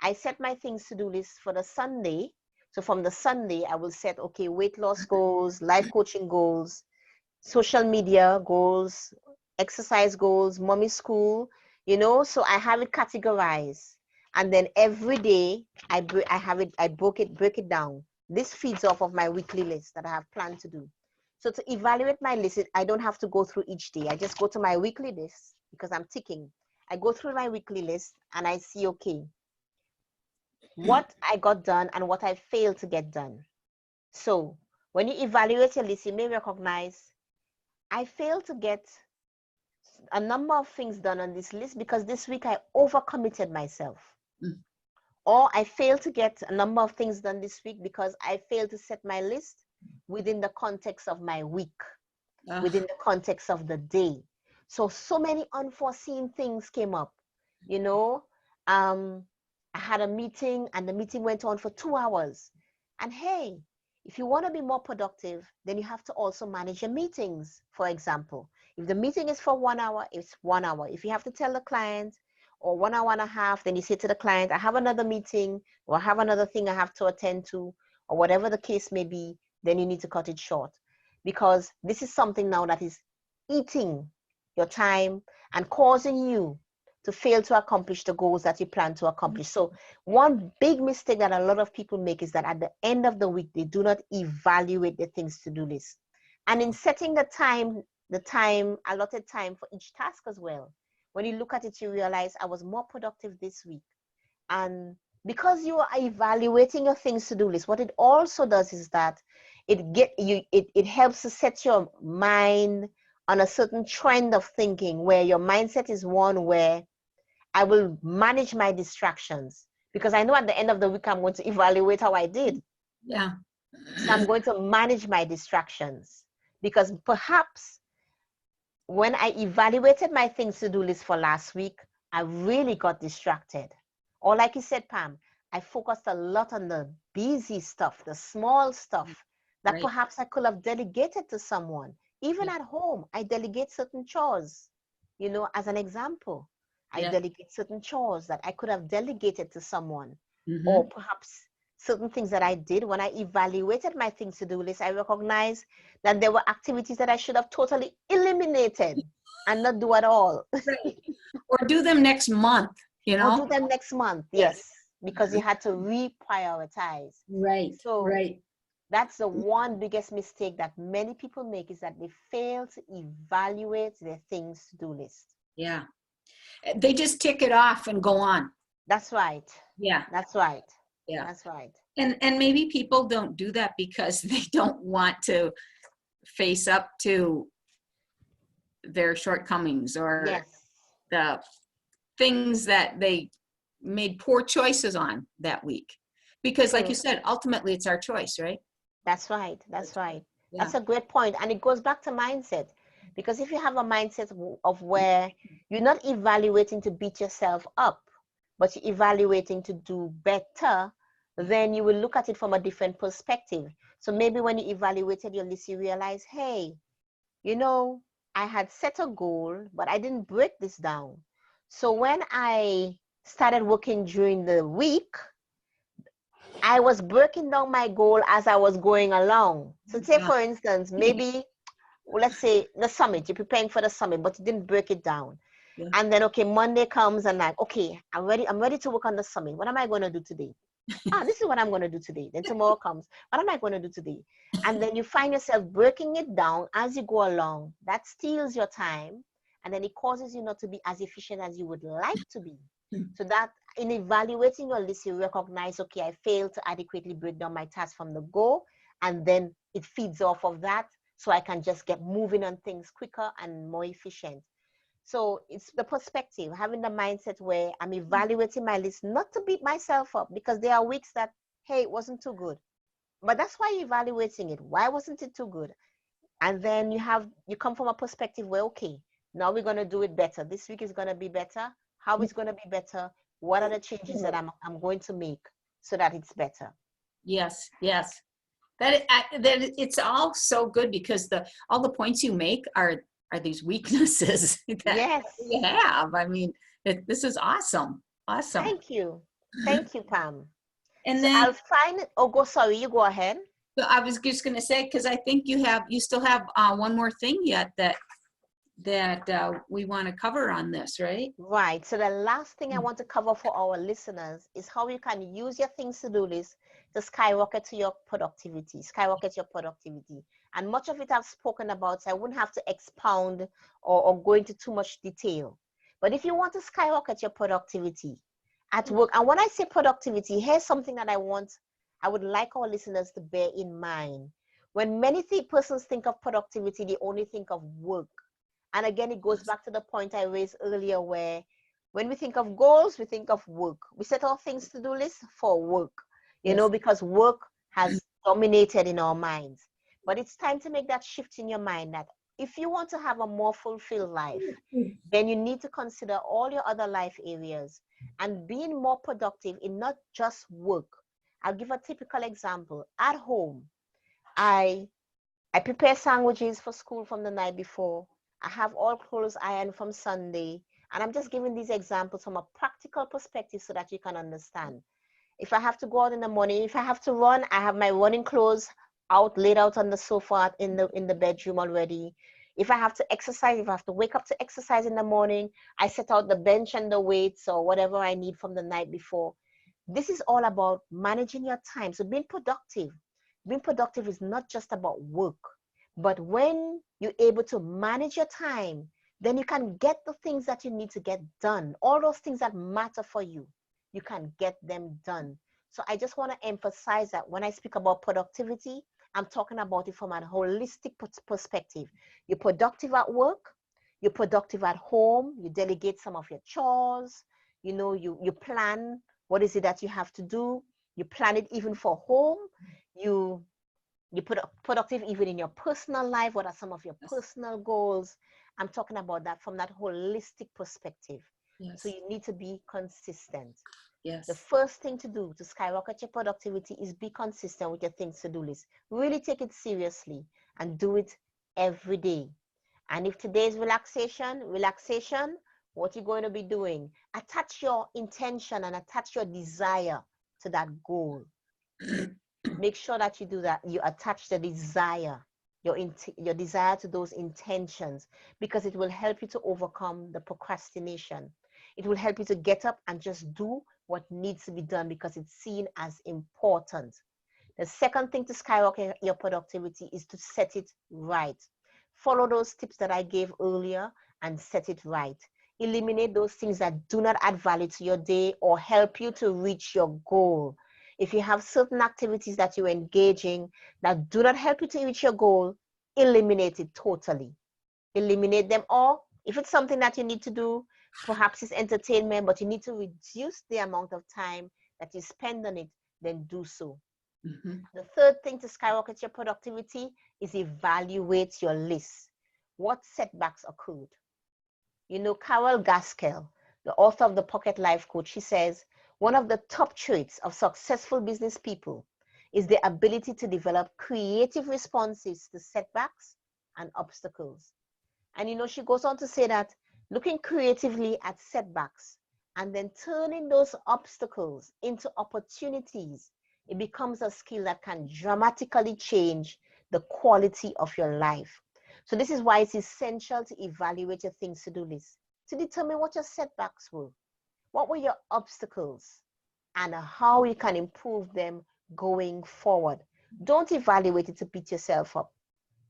I set my things to do list for the Sunday. So from the Sunday, I will set, okay, weight loss goals, life coaching goals, social media goals, exercise goals, mommy school, so I have it categorized. And then every day I break it down. This feeds off of my weekly list that I have planned to do. So to evaluate my list, I don't have to go through each day. I just go to my weekly list because I'm ticking. I go through my weekly list and I see, okay, what I got done and what I failed to get done. So when you evaluate your list, you may recognize I failed to get a number of things done on this list because this week I overcommitted myself. Mm. Or I failed to get a number of things done this week because I failed to set my list within the context of my week, within the context of the day. So many unforeseen things came up. I had a meeting and the meeting went on for 2 hours. And hey, if you want to be more productive, then you have to also manage your meetings. For example, if the meeting is for 1 hour, it's 1 hour. If you have to tell the client or 1 hour and a half, then you say to the client, I have another meeting or I have another thing I have to attend to, or whatever the case may be, then you need to cut it short. Because this is something now that is eating your time and causing you to fail to accomplish the goals that you plan to accomplish. So one big mistake that a lot of people make is that at the end of the week, they do not evaluate the things to do list. And in setting the allotted time for each task as well. When you look at it, you realize I was more productive this week. And because you are evaluating your things to do list, what it also does is that it helps to set your mind on a certain trend of thinking, where your mindset is one where I will manage my distractions, because I know at the end of the week I'm going to evaluate how I did. Yeah. So I'm going to manage my distractions, because perhaps when I evaluated my things to do list for last week, I really got distracted. Or like you said, Pam, I focused a lot on the busy stuff, the small stuff that Right. perhaps I could have delegated to someone. Even Yeah. at home, I delegate certain chores. As an example, I Yeah. delegate certain chores that I could have delegated to someone. Mm-hmm. Or perhaps certain things that I did when I evaluated my things to do list, I recognized that there were activities that I should have totally eliminated and not do at all. Right. Or do them next month, you Or know? do them next month. Yes. Yes, because you had to reprioritize. Right. So Right. that's the one biggest mistake that many people make, is that they fail to evaluate their things to do list. Yeah. They just tick it off and go on. That's right. Yeah. That's right. Yeah. That's right. And maybe people don't do that because they don't want to face up to their shortcomings or Yes. the things that they made poor choices on that week. Because like you True. said, ultimately it's our choice, right? That's right. That's right. Yeah. That's a great point. And it goes back to mindset. Because if you have a mindset of where you're not evaluating to beat yourself up, but you're evaluating to do better, then you will look at it from a different perspective. So maybe when you evaluated your list, you realize, hey, I had set a goal, but I didn't break this down. So when I started working during the week, I was breaking down my goal as I was going along. So say, for instance, maybe, let's say the summit, you're preparing for the summit, but you didn't break it down. Yeah. And then, okay, Monday comes and like, okay, I'm ready to work on the summit. What am I going to do today? This is what I'm going to do today. Then tomorrow comes, what am I going to do today? And then you find yourself breaking it down as you go along. That steals your time. And then it causes you not to be as efficient as you would like to be. So that in evaluating your list, you recognize, okay, I failed to adequately break down my task from the goal. And then it feeds off of that. So I can just get moving on things quicker and more efficient. So it's the perspective, having the mindset where I'm evaluating my list, not to beat myself up, because there are weeks that, hey, it wasn't too good. But that's why you're evaluating it. Why wasn't it too good? And then you come from a perspective where, okay, now we're going to do it better. This week is going to be better. How it's going to be better? What are the changes that I'm going to make so that it's better? Yes, yes. That it's all so good because all the points you make are these weaknesses that Yes. we have. I mean, this is awesome. Awesome. Thank you. Thank you, Pam. And So then I'll find it. Oh, sorry, you go ahead. I was just going to say, because I think you still have one more thing yet that we want to cover on this, right? Right. So the last thing I want to cover for our listeners is how you can use your things to do list to skyrocket your productivity. And much of it I've spoken about, so I wouldn't have to expound or go into too much detail. But if you want to skyrocket your productivity at work, and when I say productivity, here's something that I would like our listeners to bear in mind. When many persons think of productivity, they only think of work. And again, it goes back to the point I raised earlier, where when we think of goals, we think of work. We set our things to do list for work, because work has dominated in our minds. But it's time to make that shift in your mind, that if you want to have a more fulfilled life, then you need to consider all your other life areas and being more productive in not just work. I'll give a typical example. At home, I prepare sandwiches for school from the night before. I have all clothes ironed from Sunday. And I'm just giving these examples from a practical perspective so that you can understand. If I have to go out in the morning, if I have to run, I have my running clothes laid out on the sofa in the bedroom already. If I have to exercise, if I have to wake up to exercise in the morning, I set out the bench and the weights or whatever I need from the night before. This is all about managing your time. So being productive is not just about work, But when you're able to manage your time, then you can get the things that you need to get done. All those things that matter for you, you can get them done. So I just want to emphasize that when I speak about productivity, I'm talking about it from a holistic perspective. You're productive at work, you're productive at home, you delegate some of your chores, you plan what is it that you have to do, you plan it even for home, you put productive even in your personal life. What are some of your Yes. personal goals? I'm talking about that from that holistic perspective. So Yes. you need to be consistent. Yes. The first thing to do to skyrocket your productivity is be consistent with your things to do list. Really take it seriously and do it every day. And if today is relaxation, what you're going to be doing, attach your intention and attach your desire to that goal. Make sure that you do that. You attach the desire, your desire to those intentions, because it will help you to overcome the procrastination. It will help you to get up and just do what needs to be done because it's seen as important. The second thing to skyrocket your productivity is to set it right. Follow those tips that I gave earlier and set it right. Eliminate those things that do not add value to your day or help you to reach your goal. If you have certain activities that you're engaging that do not help you to reach your goal, eliminate it totally. Eliminate them all. If it's something that you need to do, perhaps it's entertainment, but you need to reduce the amount of time that you spend on it, then do so. Mm-hmm. The third thing to skyrocket your productivity is evaluate your list. What setbacks occurred? Carol Gaskell, the author of the Pocket Life Coach, she says, one of the top traits of successful business people is the ability to develop creative responses to setbacks and obstacles. And she goes on to say that looking creatively at setbacks and then turning those obstacles into opportunities, it becomes a skill that can dramatically change the quality of your life. So this is why it's essential to evaluate your things to do list, to determine what your setbacks were, what were your obstacles, and how you can improve them going forward. Don't evaluate it to beat yourself up.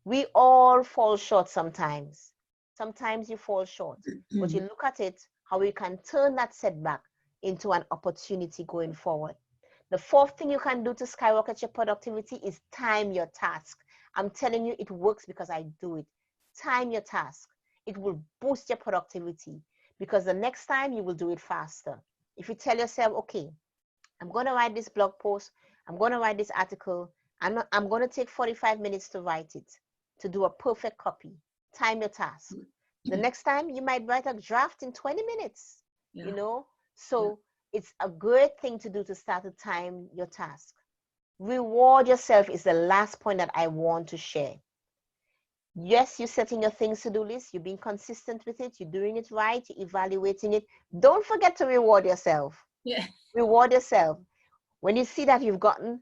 We all fall short sometimes. Sometimes you fall short, but you look at it, how you can turn that setback into an opportunity going forward. The fourth thing you can do to skyrocket your productivity is time your task. I'm telling you, it works because I do it. Time your task. It will boost your productivity because the next time you will do it faster. If you tell yourself, okay, I'm going to write this blog post, I'm going to write this article, I'm going to take 45 minutes to write it, to do a perfect copy. Time your task. The next time you might write a draft in 20 minutes, So it's a great thing to do to start to time your task. Reward yourself is the last point that I want to share. Yes, you're setting your things to do list, you're being consistent with it, you're doing it right, you're evaluating it. Don't forget to reward yourself. Yeah. Reward yourself. When you see that you've gotten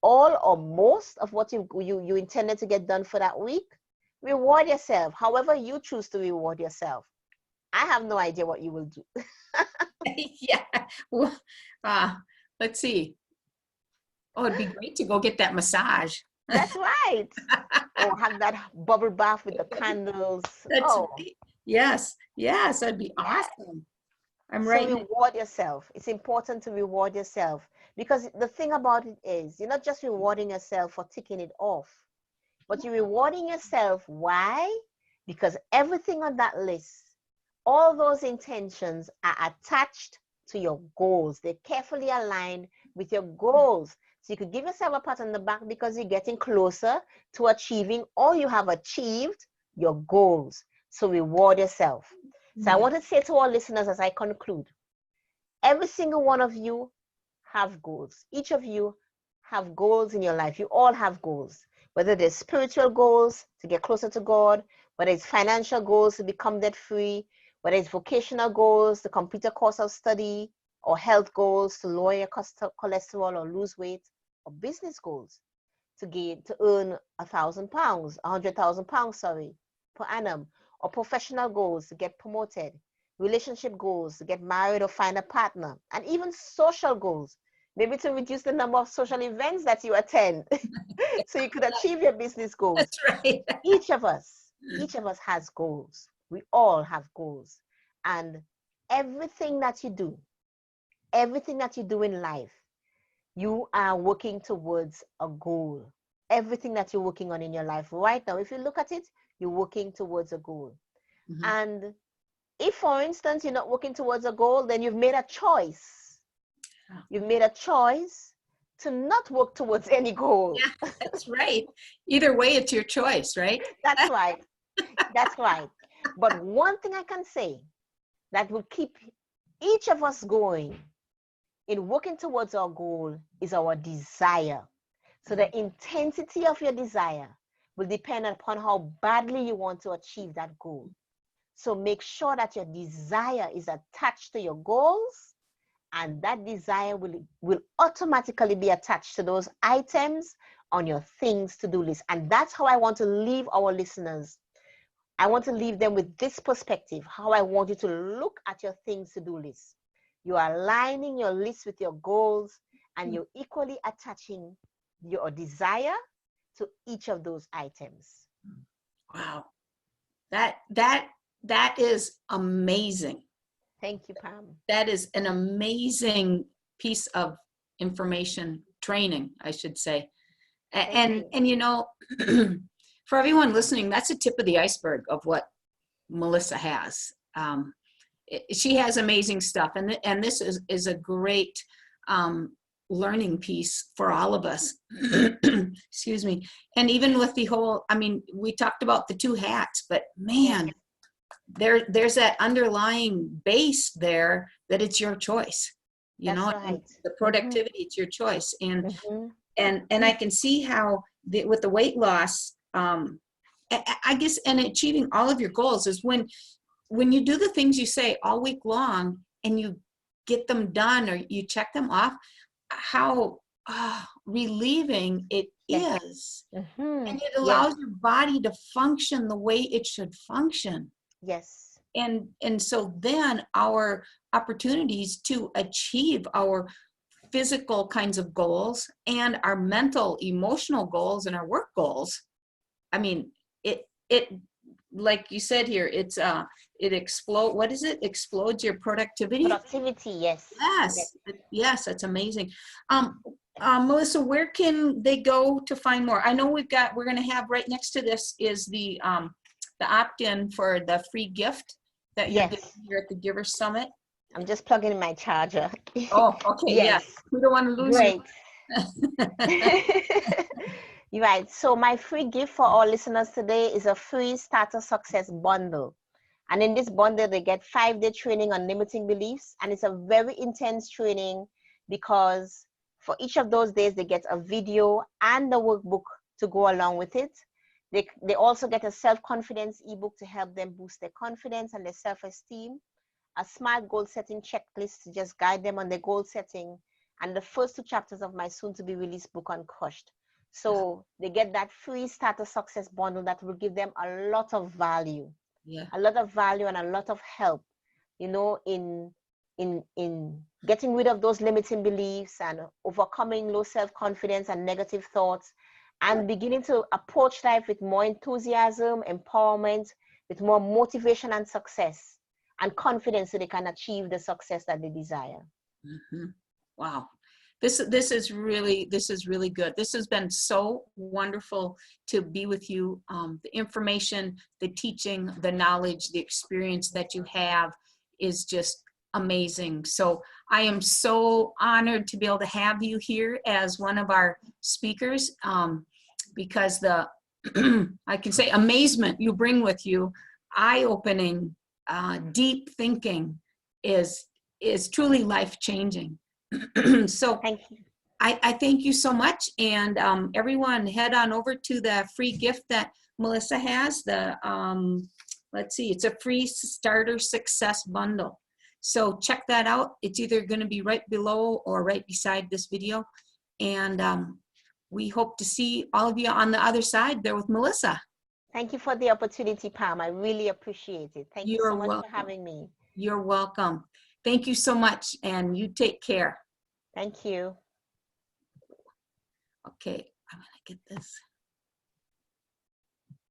all or most of what you intended to get done for that week, reward yourself. However you choose to reward yourself. I have no idea what you will do. Yeah. Well, let's see. Oh, it'd be great to go get that massage. That's right. Or have that bubble bath with the candles. That's Oh, right. Yes. Yes. That'd be yes. awesome. I'm So writing. reward yourself. It's important to reward yourself because the thing about it is you're not just rewarding yourself for ticking it off, but you're rewarding yourself. Why? Because everything on that list, all those intentions are attached to your goals. They're carefully aligned with your goals. So you could give yourself a pat on the back because you're getting closer to achieving or you have achieved your goals. So reward yourself. So I want to say to our listeners as I conclude, every single one of you have goals. Each of you have goals in your life. You all have goals, whether they're spiritual goals to get closer to God, whether it's financial goals to become debt free, whether it's vocational goals to complete a course of study, or health goals to lower your cholesterol or lose weight, or business goals to earn £1,000, £100,000, per annum, or professional goals to get promoted, relationship goals to get married or find a partner, and even social goals maybe to reduce the number of social events that you attend so you could achieve your business goals. That's right. Each of us has goals. We all have goals. And everything that you do in life, you are working towards a goal. Everything that you're working on in your life right now, if you look at it, you're working towards a goal. Mm-hmm. And if, for instance, you're not working towards a goal, then you've made a choice. You've made a choice to not work towards any goal. Yeah, that's right. Either way, it's your choice, right? That's right. That's right. But one thing I can say that will keep each of us going in working towards our goal is our desire. So the intensity of your desire will depend upon how badly you want to achieve that goal. So make sure that your desire is attached to your goals, and that desire will automatically be attached to those items on your things to do list. And that's how I want to leave our listeners. I want to leave them with this perspective, how I want you to look at your things to do list. You are aligning your list with your goals, and you're equally attaching your desire to each of those items. Wow. That is amazing. Thank you, Pam. That is an amazing piece of information, training, I should say. And you know, for everyone listening, that's a tip of the iceberg of what Melissa has. She has amazing stuff, and this is a great learning piece for all of us. Excuse me. And even with the whole, I mean, we talked about the 2 hats, but man, there's that underlying base there that it's your choice. You That's know, right. the productivity, it's your choice. And I can see how with the weight loss, I guess, and achieving all of your goals is when you do the things you say all week long and you get them done or you check them off, how relieving it is. And it allows your body to function the way it should function. Yes. And so then our opportunities to achieve our physical kinds of goals and our mental, emotional goals and our work goals, I mean, it like you said here, it's it explodes your productivity. Yes. Yes, that's amazing. Melissa, where can they go to find more? I know we're going to have right next to this is the opt-in for the free gift that you're giving here at the Giver Summit. I'm just plugging in my charger. Oh, okay. Yes. We don't want to lose Great. you. You're right. So my free gift for our listeners today is a free Starter Success bundle. And in this bundle, they get 5-day training on limiting beliefs. And it's a very intense training because for each of those days, they get a video and a workbook to go along with it. They also get a self-confidence ebook to help them boost their confidence and their self-esteem, a SMART goal setting checklist to just guide them on their goal setting, and the first 2 chapters of my soon-to-be released book, Uncrushed. So they get that free Starter Success bundle that will give them a lot of value, a lot of value and a lot of help, you know, in getting rid of those limiting beliefs and overcoming low self-confidence and negative thoughts, and beginning to approach life with more enthusiasm, empowerment, with more motivation and success and confidence so they can achieve the success that they desire. Wow. This is really good. This has been so wonderful to be with you. The information, the teaching, the knowledge, the experience that you have is just amazing. So I am so honored to be able to have you here as one of our speakers, because the I can say amazement you bring with you, eye-opening, deep thinking is truly life-changing. So thank you. I thank you so much, and everyone head on over to the free gift that Melissa has. The let's see, it's a free Starter Success bundle. So check that out. It's either going to be right below or right beside this video, and we hope to see all of you on the other side there with Melissa. Thank you for the opportunity, Pam. I really appreciate it. Thank you so much for having me. You're welcome. Thank you so much, and you take care. Thank you. Okay, I'm gonna get this.